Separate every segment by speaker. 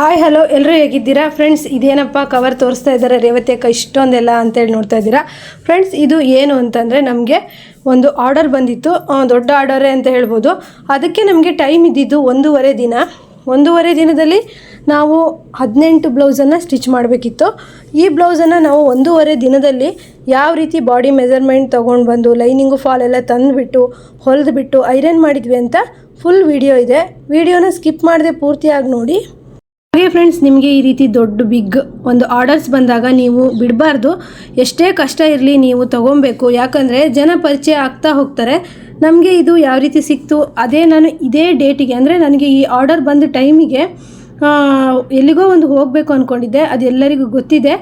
Speaker 1: Hi hello ಎಲ್ಲರೂ ಹೇಗಿದ್ದೀರಾ friends? ಇದೇನಪ್ಪ ಕವರ್ ತೋರಿಸ್ತಾ ಇದ್ದಾರೆ ರೇವತಿ ಅಕ್ಕ ಇಷ್ಟೊಂದೆಲ್ಲ ಅಂತೇಳಿ ನೋಡ್ತಾ ಇದ್ದೀರಾ ಫ್ರೆಂಡ್ಸ್. ಇದು ಏನು ಅಂತಂದರೆ ನಮಗೆ ಒಂದು ಆರ್ಡರ್ ಬಂದಿತ್ತು, ದೊಡ್ಡ ಆರ್ಡರೇ ಅಂತ ಹೇಳ್ಬೋದು. ಅದಕ್ಕೆ ನಮಗೆ ಟೈಮ್ ಇದ್ದಿದ್ದು 1.5 ದಿನ. 1.5 ದಿನದಲ್ಲಿ ನಾವು 18 ಬ್ಲೌಸನ್ನು ಸ್ಟಿಚ್ ಮಾಡಬೇಕಿತ್ತು. ಈ ಬ್ಲೌಸನ್ನು ನಾವು 1.5 ದಿನದಲ್ಲಿ ಯಾವ ರೀತಿ ಬಾಡಿ ಮೆಜರ್ಮೆಂಟ್ ತೊಗೊಂಡು ಬಂದು ಲೈನಿಂಗು ಫಾಲ್ ಎಲ್ಲ ತಂದುಬಿಟ್ಟು ಹೊಲಿದ್ಬಿಟ್ಟು ಐರನ್ ಮಾಡಿದ್ವಿ ಅಂತ ಫುಲ್ ವಿಡಿಯೋ ಇದೆ. ವಿಡಿಯೋನ ಸ್ಕಿಪ್ ಮಾಡದೆ ಪೂರ್ತಿಯಾಗಿ ನೋಡಿ. ಹಾಗೆ ಫ್ರೆಂಡ್ಸ್, ನಿಮಗೆ ಈ ರೀತಿ ದೊಡ್ಡ ಬಿಗ್ ಒಂದು ಆರ್ಡರ್ಸ್ ಬಂದಾಗ ನೀವು ಬಿಡಬಾರ್ದು. ಎಷ್ಟೇ ಕಷ್ಟ ಇರಲಿ ನೀವು ತೊಗೊಬೇಕು. ಯಾಕಂದರೆ ಜನ ಪರಿಚಯ ಆಗ್ತಾ ಹೋಗ್ತಾರೆ. ನಮಗೆ ಇದು ಯಾವ ರೀತಿ ಸಿಕ್ತು, ನಾನು ಇದೇ ಡೇಟಿಗೆ ಅಂದರೆ ನನಗೆ ಈ ಆರ್ಡರ್ ಬಂದ ಟೈಮಿಗೆ ಎಲ್ಲಿಗೋ ಒಂದು ಹೋಗಬೇಕು ಅಂದ್ಕೊಂಡಿದ್ದೆ. ಅದು ಎಲ್ಲರಿಗೂ ಗೊತ್ತಿದೆ.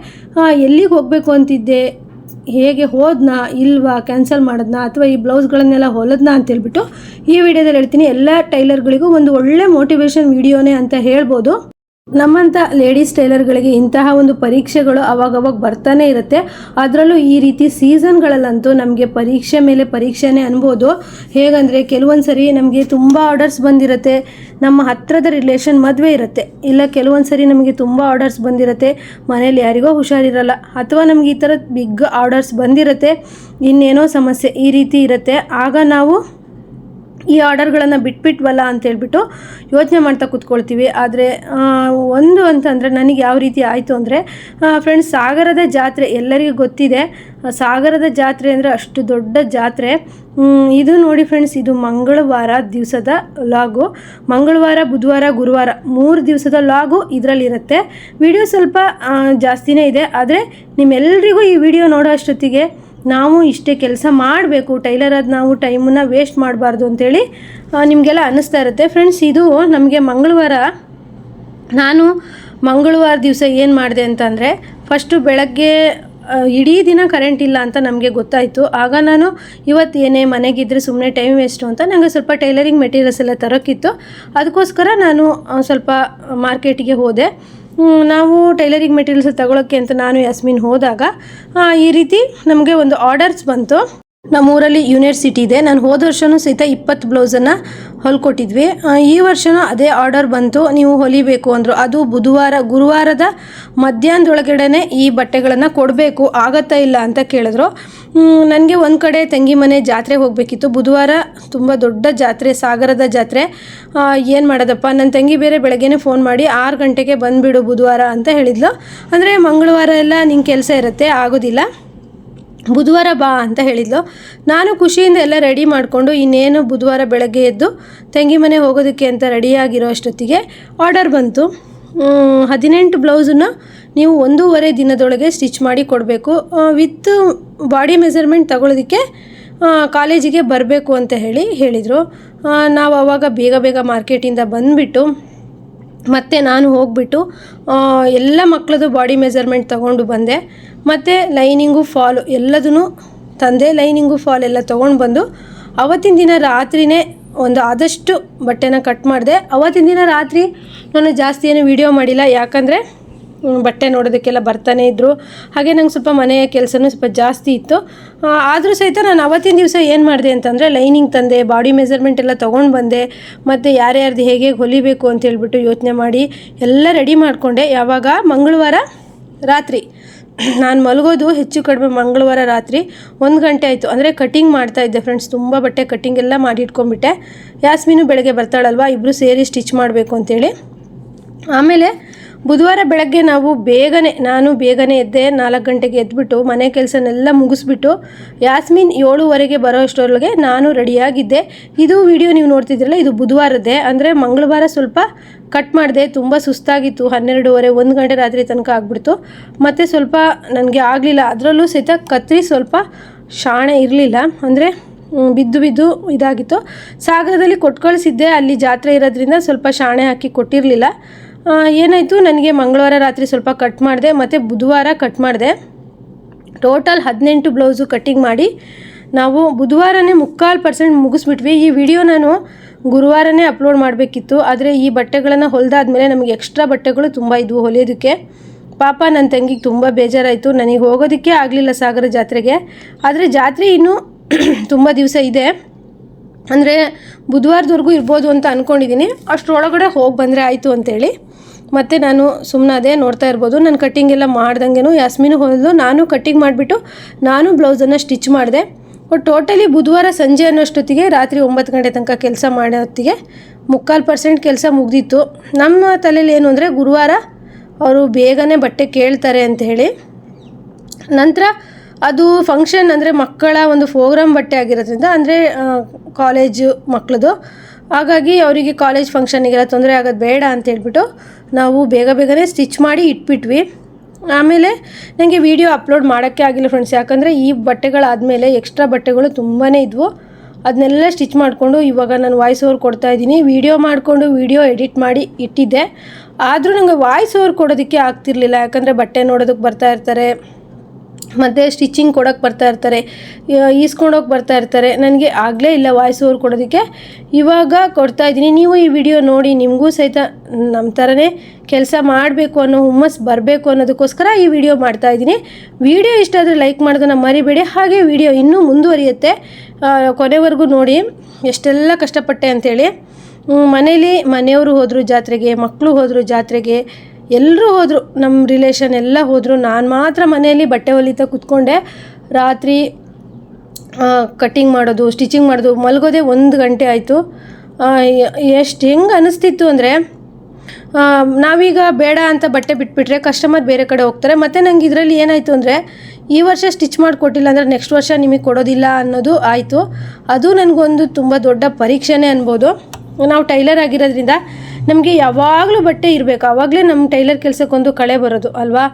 Speaker 1: ಎಲ್ಲಿಗೆ ಹೋಗಬೇಕು ಅಂತಿದ್ದೆ, ಹೇಗೆ ಹೋದ್ನಾ ಇಲ್ವಾ, ಕ್ಯಾನ್ಸಲ್ ಮಾಡಿದ್ನಾ ಅಥವಾ ಈ ಬ್ಲೌಸ್ಗಳನ್ನೆಲ್ಲ ಹೊಲದ್ನಾ ಅಂತೇಳ್ಬಿಟ್ಟು ಈ ವಿಡಿಯೋದಲ್ಲಿ ಹೇಳ್ತೀನಿ. ಎಲ್ಲ ಟೈಲರ್ಗಳಿಗೂ ಒಂದು ಒಳ್ಳೆ ಮೋಟಿವೇಶನ್ ವಿಡಿಯೋನೇ ಅಂತ ಹೇಳ್ಬೋದು. ನಮ್ಮಂಥ ಲೇಡೀಸ್ ಟೈಲರ್ಗಳಿಗೆ ಇಂತಹ ಒಂದು ಪರೀಕ್ಷೆಗಳು ಅವಾಗವಾಗ ಬರ್ತಾನೆ ಇರುತ್ತೆ. ಅದರಲ್ಲೂ ಈ ರೀತಿ ಸೀಸನ್ಗಳಲ್ಲಂತೂ ನಮಗೆ ಪರೀಕ್ಷೆ ಮೇಲೆ ಪರೀಕ್ಷೆನೇ ಅನ್ಬೋದು. ಹೇಗಂದರೆ ಕೆಲವೊಂದು ಸರಿ ನಮಗೆ ತುಂಬ ಆರ್ಡರ್ಸ್ ಬಂದಿರುತ್ತೆ, ನಮ್ಮ ಹತ್ತಿರದ ರಿಲೇಷನ್ ಮದುವೆ ಇರುತ್ತೆ, ಇಲ್ಲ ಕೆಲವೊಂದು ಸರಿ ನಮಗೆ ತುಂಬ ಆರ್ಡರ್ಸ್ ಬಂದಿರುತ್ತೆ, ಮನೇಲಿ ಯಾರಿಗೋ ಹುಷಾರಿರಲ್ಲ, ಅಥವಾ ನಮಗೆ ಈ ಥರ ಬಿಗ್ ಆರ್ಡರ್ಸ್ ಬಂದಿರುತ್ತೆ, ಇನ್ನೇನೋ ಸಮಸ್ಯೆ ಈ ರೀತಿ ಇರುತ್ತೆ. ಆಗ ನಾವು ಈ ಆರ್ಡರ್ಗಳನ್ನು ಬಿಟ್ಬಿಟ್ವಲ್ಲ ಅಂತೇಳ್ಬಿಟ್ಟು ಯೋಚನೆ ಮಾಡ್ತಾ ಕೂತ್ಕೊಳ್ತೀವಿ. ಆದರೆ ಒಂದು ಅಂತಂದರೆ ನನಗೆ ಯಾವ ರೀತಿ ಆಯಿತು ಅಂದರೆ ಫ್ರೆಂಡ್ಸ್, ಸಾಗರದ ಜಾತ್ರೆ ಎಲ್ಲರಿಗೂ ಗೊತ್ತಿದೆ. ಸಾಗರದ ಜಾತ್ರೆ ಅಂದರೆ ಅಷ್ಟು ದೊಡ್ಡ ಜಾತ್ರೆ. ಇದು ನೋಡಿ ಫ್ರೆಂಡ್ಸ್, ಇದು ಮಂಗಳವಾರ ದಿವಸದ ಲಾಗು. ಮಂಗಳವಾರ, ಬುಧವಾರ, ಗುರುವಾರ 3 ದಿವಸದ ಲಾಗು ಇದರಲ್ಲಿರುತ್ತೆ. ವಿಡಿಯೋ ಸ್ವಲ್ಪ ಜಾಸ್ತಿನೇ ಇದೆ. ಆದರೆ ನಿಮ್ಮೆಲ್ಲರಿಗೂ ಈ ವಿಡಿಯೋ ನೋಡೋ ಅಷ್ಟೊತ್ತಿಗೆ ನಾವು ಇಷ್ಟೇ ಕೆಲಸ ಮಾಡಬೇಕು, ಟೈಲರ್ ಆದ ನಾವು ಟೈಮನ್ನು ವೇಸ್ಟ್ ಮಾಡಬಾರ್ದು ಅಂತೇಳಿ ನಿಮಗೆಲ್ಲ ಅನ್ನಿಸ್ತಾ ಇರುತ್ತೆ. ಫ್ರೆಂಡ್ಸ್, ಇದು ನಮಗೆ ನಾನು ಮಂಗಳವಾರ ದಿವಸ ಏನು ಮಾಡಿದೆ ಅಂತಂದರೆ, ಫಸ್ಟು ಬೆಳಗ್ಗೆ ಇಡೀ ದಿನ ಕರೆಂಟ್ ಇಲ್ಲ ಅಂತ ನಮಗೆ ಗೊತ್ತಾಯಿತು. ಆಗ ನಾನು ಇವತ್ತೇನೇ ಮನೆಗಿದ್ದರೆ ಸುಮ್ಮನೆ ಟೈಮ್ ವೇಸ್ಟು ಅಂತ ನನಗೆ ಸ್ವಲ್ಪ ಟೈಲರಿಂಗ್ ಮೆಟೀರಿಯಲ್ಸ್ ಎಲ್ಲ ತರೋಕ್ಕಿತ್ತು. ಅದಕ್ಕೋಸ್ಕರ ನಾನು ಸ್ವಲ್ಪ ಮಾರ್ಕೆಟಿಗೆ ಹೋದೆ. ನಾವು ಟೈಲರಿಂಗ್ ಮೆಟೀರಿಯಲ್ಸ್ ತಗೊಳ್ಳೋಕ್ಕೆ ಅಂತ ನಾನು ಯಾಸ್ಮಿನ್ ಹೋದಾಗ ಈ ರೀತಿ ನಮಗೆ ಒಂದು ಆರ್ಡರ್ಸ್ ಬಂತು. ನಮ್ಮೂರಲ್ಲಿ ಯೂನಿವರ್ಸಿಟಿ ಇದೆ. ನಾನು ಹೋದ ವರ್ಷವೂ ಸಹಿತ 20 ಬ್ಲೌಸನ್ನು ಹೊಲ್ಕೊಟ್ಟಿದ್ವಿ. ಈ ವರ್ಷವೂ ಅದೇ ಆರ್ಡರ್ ಬಂತು, ನೀವು ಹೊಲಿಬೇಕು ಅಂದರು. ಅದು ಗುರುವಾರದ ಮಧ್ಯಾಹ್ನದೊಳಗಡೆ ಈ ಬಟ್ಟೆಗಳನ್ನು ಕೊಡಬೇಕು, ಆಗತ್ತಾ ಇಲ್ಲ ಅಂತ ಕೇಳಿದ್ರು. ನನಗೆ ಒಂದು ಕಡೆ ತಂಗಿ ಮನೆ ಜಾತ್ರೆಗೆ ಹೋಗಬೇಕಿತ್ತು. ಬುಧವಾರ ತುಂಬ ದೊಡ್ಡ ಜಾತ್ರೆ, ಸಾಗರದ ಜಾತ್ರೆ. ಏನು ಮಾಡೋದಪ್ಪ, ನನ್ನ ತಂಗಿ ಬೇರೆ ಬೆಳಗ್ಗೆನೇ ಫೋನ್ ಮಾಡಿ 6 ಗಂಟೆಗೆ ಬಂದುಬಿಡು ಬುಧವಾರ ಅಂತ ಹೇಳಿದ್ಲು. ಅಂದರೆ ಮಂಗಳವಾರ ಎಲ್ಲ ನಿಂಗೆ ಕೆಲಸ ಇರುತ್ತೆ, ಆಗೋದಿಲ್ಲ, ಬುಧವಾರ ಬಾ ಅಂತ ಹೇಳಿದ್ಲು. ನಾನು ಖುಷಿಯಿಂದ ಎಲ್ಲ ರೆಡಿ ಮಾಡಿಕೊಂಡು ಇನ್ನೇನು ಬುಧವಾರ ಬೆಳಗ್ಗೆ ಎದ್ದು ತಂಗಿ ಮನೆ ಹೋಗೋದಕ್ಕೆ ಅಂತ ರೆಡಿಯಾಗಿರೋ ಅಷ್ಟೊತ್ತಿಗೆ ಆರ್ಡರ್ ಬಂತು. 18 ಬ್ಲೌಸನ್ನು ನೀವು 1.5 ದಿನದೊಳಗೆ ಸ್ಟಿಚ್ ಮಾಡಿ ಕೊಡಬೇಕು, ವಿತ್ ಬಾಡಿ ಮೆಜರ್ಮೆಂಟ್ ತಗೊಳ್ಳೋದಕ್ಕೆ ಕಾಲೇಜಿಗೆ ಬರಬೇಕು ಅಂತ ಹೇಳಿದರು. ನಾವು ಆವಾಗ ಬೇಗ ಮಾರ್ಕೆಟಿಂದ ಬಂದುಬಿಟ್ಟು ಮತ್ತು ನಾನು ಹೋಗ್ಬಿಟ್ಟು ಎಲ್ಲ ಮಕ್ಕಳದು ಬಾಡಿ ಮೆಜರ್ಮೆಂಟ್ ತೊಗೊಂಡು ಬಂದೆ. ಮತ್ತು ಲೈನಿಂಗು ಫಾಲು ಎಲ್ಲದೂ ತಂದೆ. ಲೈನಿಂಗು ಫಾಲ್ ಎಲ್ಲ ತೊಗೊಂಡು ಬಂದು ಅವತ್ತಿನ ದಿನ ರಾತ್ರಿಯೇ ಆದಷ್ಟು ಬಟ್ಟೆನ ಕಟ್ ಮಾಡಿದೆ. ಅವತ್ತಿನ ದಿನ ರಾತ್ರಿ ನಾನು ಜಾಸ್ತಿ ಏನು ವೀಡಿಯೋ ಮಾಡಿಲ್ಲ, ಯಾಕಂದರೆ ಬಟ್ಟೆ ನೋಡೋದಕ್ಕೆಲ್ಲ ಬರ್ತಾನೆ ಇದ್ದರು. ಹಾಗೆ ನಂಗೆ ಸ್ವಲ್ಪ ಮನೆಯ ಕೆಲಸನೂ ಸ್ವಲ್ಪ ಜಾಸ್ತಿ ಇತ್ತು. ಆದರೂ ಸಹಿತ ನಾನು ಅವತ್ತಿನ ದಿವಸ ಏನು ಮಾಡಿದೆ ಅಂತಂದರೆ, ಲೈನಿಂಗ್ ತಂದೆ, ಬಾಡಿ ಮೆಜರ್ಮೆಂಟ್ ಎಲ್ಲ ತೊಗೊಂಡು ಬಂದೆ, ಮತ್ತು ಯಾರ್ಯಾರ್ದು ಹೇಗೆ ಹೊಲಿಬೇಕು ಅಂತೇಳ್ಬಿಟ್ಟು ಯೋಚನೆ ಮಾಡಿ ಎಲ್ಲ ರೆಡಿ ಮಾಡಿಕೊಂಡೆ. ಯಾವಾಗ ಮಂಗಳವಾರ ರಾತ್ರಿ ನಾನು ಮಲಗೋದು ಹೆಚ್ಚು ಕಡಿಮೆ ಮಂಗಳವಾರ ರಾತ್ರಿ 1 ಗಂಟೆ ಆಯಿತು. ಅಂದರೆ ಕಟಿಂಗ್ ಮಾಡ್ತಾಯಿದ್ದೆ ಫ್ರೆಂಡ್ಸ್, ತುಂಬ ಬಟ್ಟೆ ಕಟ್ಟಿಂಗ್ ಎಲ್ಲ ಮಾಡಿ ಇಟ್ಕೊಂಡ್ಬಿಟ್ಟೆ. ಯಾಸ್ಮೀನು ಬೆಳಗ್ಗೆ ಬರ್ತಾಳಲ್ವ, ಇಬ್ಬರು ಸೇರಿ ಸ್ಟಿಚ್ ಮಾಡಬೇಕು ಅಂತೇಳಿ. ಆಮೇಲೆ ಬುಧವಾರ ಬೆಳಗ್ಗೆ ನಾನು ಬೇಗನೆ ಎದ್ದೆ. 4 ಗಂಟೆಗೆ ಎದ್ಬಿಟ್ಟು ಮನೆ ಕೆಲಸನೆಲ್ಲ ಮುಗಿಸ್ಬಿಟ್ಟು ಯಾಸ್ಮಿನ್ 7:15 ಬರೋ ಅಷ್ಟರೊಳಗೆ ನಾನು ರೆಡಿಯಾಗಿದ್ದೆ. ಇದು ವಿಡಿಯೋ ನೀವು ನೋಡ್ತಿದ್ರಲ್ಲ, ಇದು ಬುಧವಾರದ್ದೇ. ಅಂದರೆ ಮಂಗಳವಾರ ಸ್ವಲ್ಪ ಕಟ್ ಮಾಡಿದೆ, ತುಂಬ ಸುಸ್ತಾಗಿತ್ತು. 12:30 1 ಗಂಟೆ ರಾತ್ರಿ ತನಕ ಆಗಿಬಿಡ್ತು. ಮತ್ತು ಸ್ವಲ್ಪ ನನಗೆ ಆಗಲಿಲ್ಲ. ಅದರಲ್ಲೂ ಸಹಿತ ಕತ್ರಿ ಸ್ವಲ್ಪ ಶಾಣೆ ಇರಲಿಲ್ಲ, ಅಂದರೆ ಬಿದ್ದು ಇದಾಗಿತ್ತು. ಸಾಗರದಲ್ಲಿ ಕೊಟ್ಟು ಕಳಿಸಿದ್ದೆ, ಅಲ್ಲಿ ಜಾತ್ರೆ ಇರೋದ್ರಿಂದ ಸ್ವಲ್ಪ ಶಾಣೆ ಹಾಕಿ ಕೊಟ್ಟಿರಲಿಲ್ಲ. ಏನಾಯಿತು, ನನಗೆ ಮಂಗಳವಾರ ರಾತ್ರಿ ಸ್ವಲ್ಪ ಕಟ್ ಮಾಡಿದೆ, ಮತ್ತು ಬುಧವಾರ ಕಟ್ ಮಾಡಿದೆ. ಟೋಟಲ್ 18 ಬ್ಲೌಸು ಕಟ್ಟಿಂಗ್ ಮಾಡಿ ನಾವು ಬುಧವಾರನೇ 3/4% ಮುಗಿಸ್ಬಿಟ್ವಿ. ಈ ವಿಡಿಯೋ ನಾನು ಗುರುವಾರನೇ ಅಪ್ಲೋಡ್ ಮಾಡಬೇಕಿತ್ತು. ಆದರೆ ಈ ಬಟ್ಟೆಗಳನ್ನು ಹೊಲಿದಾದ್ಮೇಲೆ ನಮಗೆ ಎಕ್ಸ್ಟ್ರಾ ಬಟ್ಟೆಗಳು ತುಂಬ ಇದ್ವು ಹೊಲಿಯೋದಕ್ಕೆ. ಪಾಪ ನನ್ನ ತಂಗಿಗೆ ತುಂಬ ಬೇಜಾರಾಯಿತು. ನನಗೆ ಹೋಗೋದಕ್ಕೆ ಆಗಲಿಲ್ಲ ಸಾಗರ ಜಾತ್ರೆಗೆ. ಆದರೆ ಜಾತ್ರೆ ಇನ್ನೂ ತುಂಬ ದಿವಸ ಇದೆ. ಅಂದರೆ ಬುಧವಾರದವರೆಗೂ ಇರ್ಬೋದು ಅಂತ ಅಂದ್ಕೊಂಡಿದ್ದೀನಿ. ಅಷ್ಟರೊಳಗಡೆ ಹೋಗಿ ಬಂದರೆ ಆಯಿತು ಅಂತೇಳಿ ಮತ್ತು ನಾನು ಸುಮ್ಮನೆ ನೋಡ್ತಾ ಇರ್ಬೋದು. ನಾನು ಕಟ್ಟಿಂಗ್ ಎಲ್ಲ ಮಾಡ್ದಂಗೆ ಯಾಸ್ಮಿನು ಹೊಲಿದ್ಲು, ನಾನು ಕಟ್ಟಿಂಗ್ ಮಾಡಿಬಿಟ್ಟು ನಾನು ಬ್ಲೌಸನ್ನು ಸ್ಟಿಚ್ ಮಾಡಿದೆ. ಟೋಟಲಿ ಬುಧವಾರ ಸಂಜೆ ಅನ್ನೋಷ್ಟೊತ್ತಿಗೆ ರಾತ್ರಿ 9 ಗಂಟೆ ತನಕ ಕೆಲಸ ಮಾಡೋ ಹೊತ್ತಿಗೆ 3/4% ಕೆಲಸ ಮುಗ್ದಿತ್ತು. ನಮ್ಮ ತಲೆಯಲ್ಲಿ ಏನು ಅಂದರೆ ಗುರುವಾರ ಅವರು ಬೇಗನೆ ಬಟ್ಟೆ ಕೇಳ್ತಾರೆ ಅಂತ ಹೇಳಿ. ನಂತರ ಅದು ಫಂಕ್ಷನ್ ಅಂದರೆ ಮಕ್ಕಳ ಒಂದು ಪ್ರೋಗ್ರಾಮ್ ಬಟ್ಟೆ ಆಗಿರೋದ್ರಿಂದ, ಅಂದರೆ ಕಾಲೇಜು ಮಕ್ಕಳದು, ಹಾಗಾಗಿ ಅವರಿಗೆ ಕಾಲೇಜ್ ಫಂಕ್ಷನಿಗೆಲ್ಲ ತೊಂದರೆ ಆಗೋದು ಬೇಡ ಅಂತ ಹೇಳ್ಬಿಟ್ಟು ನಾವು ಬೇಗನೆ ಸ್ಟಿಚ್ ಮಾಡಿ ಇಟ್ಬಿಟ್ವಿ. ಆಮೇಲೆ ನನಗೆ ವಿಡಿಯೋ ಅಪ್ಲೋಡ್ ಮಾಡೋಕ್ಕೆ ಆಗಿಲ್ಲ ಫ್ರೆಂಡ್ಸ್, ಯಾಕಂದರೆ ಈ ಬಟ್ಟೆಗಳಾದಮೇಲೆ ಎಕ್ಸ್ಟ್ರಾ ಬಟ್ಟೆಗಳು ತುಂಬಾ ಇದ್ವು. ಅದನ್ನೆಲ್ಲ ಸ್ಟಿಚ್ ಮಾಡಿಕೊಂಡು ಇವಾಗ ನಾನು ವಾಯ್ಸ್ ಓವರ್ ಕೊಡ್ತಾಯಿದ್ದೀನಿ. ವಿಡಿಯೋ ಮಾಡಿಕೊಂಡು ವಿಡಿಯೋ ಎಡಿಟ್ ಮಾಡಿ ಇಟ್ಟಿದ್ದೆ, ಆದರೂ ನನಗೆ ವಾಯ್ಸ್ ಓವರ್ ಕೊಡೋದಕ್ಕೆ ಆಗ್ತಿರ್ಲಿಲ್ಲ. ಯಾಕಂದರೆ ಬಟ್ಟೆ ನೋಡೋದಕ್ಕೆ ಬರ್ತಾ ಇರ್ತಾರೆ, ಮತ್ತು ಸ್ಟಿಚಿಂಗ್ ಕೊಡೋಕ್ಕೆ ಬರ್ತಾ ಇರ್ತಾರೆ, ಈಸ್ಕೊಂಡೋಗಿ ಬರ್ತಾ ಇರ್ತಾರೆ. ನನಗೆ ಆಗಲೇ ಇಲ್ಲ ವಾಯ್ಸ್ ಓವರ್ ಕೊಡೋದಕ್ಕೆ. ಇವಾಗ ಕೊಡ್ತಾಯಿದ್ದೀನಿ. ನೀವು ಈ ವಿಡಿಯೋ ನೋಡಿ ನಿಮಗೂ ಸಹಿತ ನಮ್ಮ ಥರನೇ ಕೆಲಸ ಮಾಡಬೇಕು ಅನ್ನೋ ಹುಮ್ಮಸ್ಸು ಬರಬೇಕು ಅನ್ನೋದಕ್ಕೋಸ್ಕರ ಈ ವಿಡಿಯೋ ಮಾಡ್ತಾಯಿದ್ದೀನಿ. ವಿಡಿಯೋ ಇಷ್ಟ ಆದರೆ ಲೈಕ್ ಮಾಡೋದನ್ನು ಮರಿಬೇಡಿ. ಹಾಗೆ ವಿಡಿಯೋ ಇನ್ನೂ ಮುಂದುವರಿಯುತ್ತೆ, ಕೊನೆವರೆಗೂ ನೋಡಿ ಎಷ್ಟೆಲ್ಲ ಕಷ್ಟಪಟ್ಟೆ ಅಂಥೇಳಿ. ಮನೆಯವರು ಹೋದರು ಜಾತ್ರೆಗೆ, ಮಕ್ಕಳು ಹೋದರು ಜಾತ್ರೆಗೆ, ಎಲ್ಲರೂ ಹೋದರು, ನಮ್ಮ ರಿಲೇಷನ್ ಎಲ್ಲ ಹೋದರು. ನಾನು ಮಾತ್ರ ಮನೆಯಲ್ಲಿ ಬಟ್ಟೆ ಹೊಲಿತಾ ಕೂತ್ಕೊಂಡೆ. ರಾತ್ರಿ ಕಟ್ಟಿಂಗ್ ಮಾಡೋದು, ಸ್ಟಿಚಿಂಗ್ ಮಾಡೋದು, ಮಲಗೋದೇ 1 ಗಂಟೆ ಆಯಿತು. ಹೆಂಗೆ ಅನ್ನಿಸ್ತಿತ್ತು ಅಂದರೆ, ನಾವೀಗ ಬೇಡ ಅಂತ ಬಟ್ಟೆ ಬಿಟ್ಬಿಟ್ರೆ ಕಸ್ಟಮರ್ ಬೇರೆ ಕಡೆ ಹೋಗ್ತಾರೆ. ಮತ್ತು ನಂಗೆ ಇದರಲ್ಲಿ ಏನಾಯಿತು ಅಂದರೆ, ಈ ವರ್ಷ ಸ್ಟಿಚ್ ಮಾಡಿಕೊಟ್ಟಿಲ್ಲ ಅಂದರೆ ನೆಕ್ಸ್ಟ್ ವರ್ಷ ನಿಮಗೆ ಕೊಡೋದಿಲ್ಲ ಅನ್ನೋದು ಆಯಿತು. ಅದು ನನಗೊಂದು ತುಂಬ ದೊಡ್ಡ ಪರೀಕ್ಷೆನೇ ಅನ್ಬೋದು. ನಾವು ಟೈಲರ್ ಆಗಿರೋದ್ರಿಂದ ನಮಗೆ ಯಾವಾಗಲೂ ಬಟ್ಟೆ ಇರಬೇಕು, ಆವಾಗಲೇ ನಮ್ಮ ಟೈಲರ್ ಕೆಲಸಕ್ಕೊಂದು ಕಳೆ ಬರೋದು ಅಲ್ವಾ.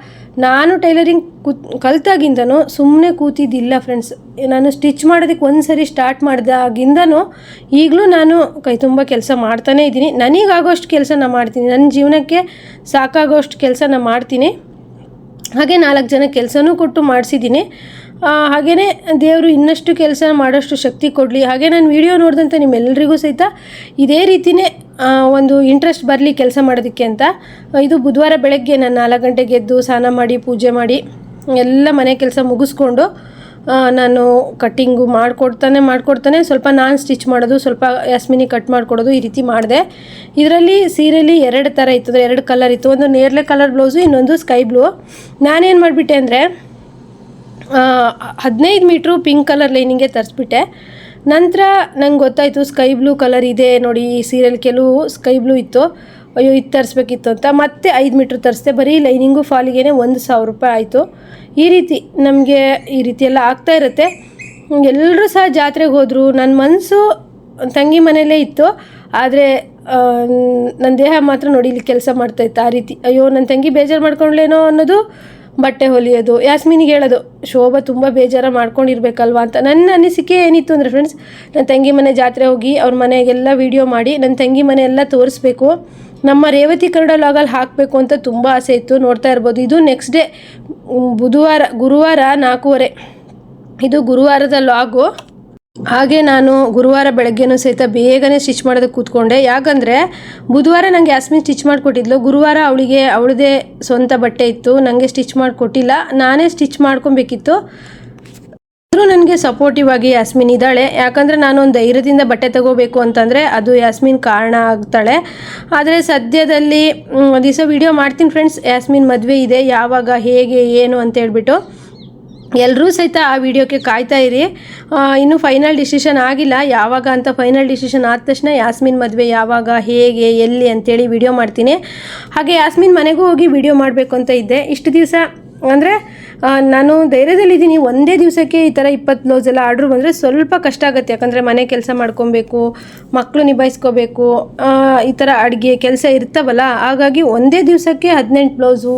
Speaker 1: ನಾನು ಟೈಲರಿಂಗ್ ಕಲ್ತಾಗಿಂದನೂ ಸುಮ್ಮನೆ ಕೂತಿದ್ದಿಲ್ಲ ಫ್ರೆಂಡ್ಸ್. ನಾನು ಸ್ಟಿಚ್ ಮಾಡೋದಕ್ಕೆ ಒಂದು ಸರಿ ಸ್ಟಾರ್ಟ್ ಮಾಡಿದಾಗಿಂದನೂ ಈಗಲೂ ನಾನು ಕೈ ತುಂಬ ಕೆಲಸ ಮಾಡ್ತಾನೇ ಇದ್ದೀನಿ. ನನಗಾಗೋಷ್ಟು ಕೆಲಸ ನಾನು ಮಾಡ್ತೀನಿ, ನನ್ನ ಜೀವನಕ್ಕೆ ಸಾಕಾಗೋಷ್ಟು ಕೆಲಸ ನಾನು ಮಾಡ್ತೀನಿ. ಹಾಗೆ 4 ಜನ ಕೆಲಸನೂ ಕೊಟ್ಟು ಮಾಡಿಸಿದ್ದೀನಿ. ಹಾಗೆಯೇ ದೇವರು ಇನ್ನಷ್ಟು ಕೆಲಸ ಮಾಡೋಷ್ಟು ಶಕ್ತಿ ಕೊಡಲಿ. ಹಾಗೆ ನಾನು ವಿಡಿಯೋ ನೋಡಿದಂಥ ನಿಮ್ಮೆಲ್ಲರಿಗೂ ಸಹಿತ ಇದೇ ರೀತಿಯೇ ಒಂದು ಇಂಟ್ರೆಸ್ಟ್ ಬರಲಿ ಕೆಲಸ ಮಾಡೋದಕ್ಕೆ ಅಂತ. ಇದು ಬುಧವಾರ ಬೆಳಗ್ಗೆ ನಾನು 4 ಗಂಟೆಗೆ ಎದ್ದು ಸ್ನಾನ ಮಾಡಿ ಪೂಜೆ ಮಾಡಿ ಎಲ್ಲ ಮನೆ ಕೆಲಸ ಮುಗಿಸ್ಕೊಂಡು ನಾನು ಕಟ್ಟಿಂಗು ಮಾಡ್ಕೊಡ್ತಾನೆ ಸ್ವಲ್ಪ ನಾನು ಸ್ಟಿಚ್ ಮಾಡೋದು, ಸ್ವಲ್ಪ ಯಾಸ್ಮಿನಿ ಕಟ್ ಮಾಡಿಕೊಡೋದು, ಈ ರೀತಿ ಮಾಡಿದೆ. ಇದರಲ್ಲಿ ಸೀರೆಯಲ್ಲಿ 2 ಥರ ಇತ್ತು, 2 ಕಲರ್ ಇತ್ತು. ಒಂದು ನೇರಳೆ ಕಲರ್ ಬ್ಲೌಸು, ಇನ್ನೊಂದು ಸ್ಕೈ ಬ್ಲೂ. ನಾನೇನು ಮಾಡಿಬಿಟ್ಟೆ ಅಂದರೆ 15 ಮೀಟ್ರು ಪಿಂಕ್ ಕಲರ್ ಲೈನಿಂಗೆ ತರಿಸ್ಬಿಟ್ಟೆ. ನಂತರ ನಂಗೆ ಗೊತ್ತಾಯಿತು ಸ್ಕೈ ಬ್ಲೂ ಕಲರ್ ಇದೆ ನೋಡಿ, ಈ ಸೀರೆಯಲ್ಲಿ ಕೆಲವು ಸ್ಕೈ ಬ್ಲೂ ಇತ್ತು, ಅಯ್ಯೋ ಇದು ತರಿಸ್ಬೇಕಿತ್ತು ಅಂತ ಮತ್ತೆ 5 ಮೀಟ್ರ್ ತರಿಸ್ದೆ. ಬರೀ ಲೈನಿಂಗು ಫಾಲಿಗೆ 1,000 ರೂಪಾಯಿ ಆಯಿತು. ಈ ರೀತಿ ನಮಗೆ ಈ ರೀತಿ ಎಲ್ಲ ಆಗ್ತಾ ಇರುತ್ತೆ. ಎಲ್ಲರೂ ಸಹ ಜಾತ್ರೆಗೆ ಹೋದರು. ನನ್ನ ಮನಸ್ಸು ತಂಗಿ ಮನೆಯಲ್ಲೇ ಇತ್ತು, ಆದರೆ ನನ್ನ ದೇಹ ಮಾತ್ರ ನೋಡಿ ಇಲ್ಲಿ ಕೆಲಸ ಮಾಡ್ತಾಯಿತ್ತು. ಆ ರೀತಿ ಅಯ್ಯೋ ನನ್ನ ತಂಗಿ ಬೇಜಾರು ಮಾಡ್ಕೊಂಡ್ಲೇನೋ ಅನ್ನೋದು, ಬಟ್ಟೆ ಹೊಲಿಯೋದು. ಯಾಸ್ಮಿನಿಗೆ ಹೇಳೋದು, ಶೋಭಾ ತುಂಬ ಬೇಜಾರ ಮಾಡ್ಕೊಂಡಿರ್ಬೇಕಲ್ವ ಅಂತ. ನನ್ನ ಅನಿಸಿಕೆ ಏನಿತ್ತು ಅಂದರೆ ಫ್ರೆಂಡ್ಸ್, ನನ್ನ ತಂಗಿ ಮನೆ ಜಾತ್ರೆ ಹೋಗಿ ಅವ್ರ ಮನೆಗೆಲ್ಲ ವೀಡಿಯೋ ಮಾಡಿ ನನ್ನ ತಂಗಿ ಮನೆ ಎಲ್ಲ ತೋರಿಸ್ಬೇಕು, ನಮ್ಮ ರೇವತಿ ಕನ್ನಡ ಲಾಗಲ್ಲಿ ಹಾಕಬೇಕು ಅಂತ ತುಂಬ ಆಸೆ ಇತ್ತು. ನೋಡ್ತಾ ಇರ್ಬೋದು, ಇದು ನೆಕ್ಸ್ಟ್ ಡೇ ಗುರುವಾರ 4:15. ಇದು ಗುರುವಾರದ ಲಾಗು. ಹಾಗೆ ನಾನು ಗುರುವಾರ ಬೆಳಗ್ಗೆನೂ ಸಹಿತ ಬೇಗನೆ ಸ್ಟಿಚ್ ಮಾಡೋದಕ್ಕೆ ಕೂತ್ಕೊಂಡೆ. ಯಾಕಂದರೆ ಬುಧವಾರ ನನಗೆ ಯಾಸ್ಮಿನ್ ಸ್ಟಿಚ್ ಮಾಡಿಕೊಟ್ಟಿದ್ಲು, ಗುರುವಾರ ಅವಳದೇ ಸ್ವಂತ ಬಟ್ಟೆ ಇತ್ತು, ನನಗೆ ಸ್ಟಿಚ್ ಮಾಡಿಕೊಟ್ಟಿಲ್ಲ, ನಾನೇ ಸ್ಟಿಚ್ ಮಾಡ್ಕೊಬೇಕಿತ್ತು. ಆದರೂ ನನಗೆ ಸಪೋರ್ಟಿವ್ ಆಗಿ ಯಾಸ್ಮಿನ್ ಇದ್ದಾಳೆ. ಯಾಕಂದರೆ ನಾನು ಒಂದು ಧೈರ್ಯದಿಂದ ಬಟ್ಟೆ ತಗೋಬೇಕು ಅಂತಂದರೆ ಅದು ಯಾಸ್ಮಿನ್ ಕಾರಣ ಆಗ್ತಾಳೆ. ಆದರೆ ಸದ್ಯದಲ್ಲಿ ಒಂದು ದಿವಸ ವೀಡಿಯೋ ಮಾಡ್ತೀನಿ ಫ್ರೆಂಡ್ಸ್, ಯಾಸ್ಮಿನ್ ಮದುವೆ ಇದೆ, ಯಾವಾಗ ಹೇಗೆ ಏನು ಅಂತ ಹೇಳ್ಬಿಟ್ಟು ಎಲ್ಲರೂ ಸಹಿತ ಆ ವಿಡಿಯೋಕ್ಕೆ ಕಾಯ್ತಾ ಇರಿ. ಇನ್ನೂ ಫೈನಲ್ ಡಿಸಿಷನ್ ಆಗಿಲ್ಲ, ಯಾವಾಗ ಅಂತ. ಫೈನಲ್ ಡಿಸಿಷನ್ ಆದ ತಕ್ಷಣ ಯಾಸ್ಮಿನ್ ಮದುವೆ ಯಾವಾಗ, ಹೇಗೆ, ಎಲ್ಲಿ ಅಂತೇಳಿ ವಿಡಿಯೋ ಮಾಡ್ತೀನಿ. ಹಾಗೆ ಯಾಸ್ಮಿನ್ ಮನೆಗೂ ಹೋಗಿ ವಿಡಿಯೋ ಮಾಡಬೇಕು ಅಂತ ಇದ್ದೆ. ಇಷ್ಟು ದಿವಸ ಅಂದರೆ ನಾನು ಧೈರ್ಯದಲ್ಲಿದ್ದೀನಿ. ಒಂದೇ ದಿವಸಕ್ಕೆ ಈ ಥರ 20 ಬ್ಲೌಸ್ ಎಲ್ಲ ಆರ್ಡ್ರ್ ಬಂದರೆ ಸ್ವಲ್ಪ ಕಷ್ಟ ಆಗುತ್ತೆ. ಯಾಕಂದರೆ ಮನೆ ಕೆಲಸ ಮಾಡ್ಕೊಬೇಕು, ಮಕ್ಕಳು ನಿಭಾಯಿಸ್ಕೋಬೇಕು, ಈ ಥರ ಅಡುಗೆ ಕೆಲಸ ಇರ್ತಾವಲ್ಲ. ಹಾಗಾಗಿ ಒಂದೇ ದಿವಸಕ್ಕೆ 18 ಬ್ಲೌಸು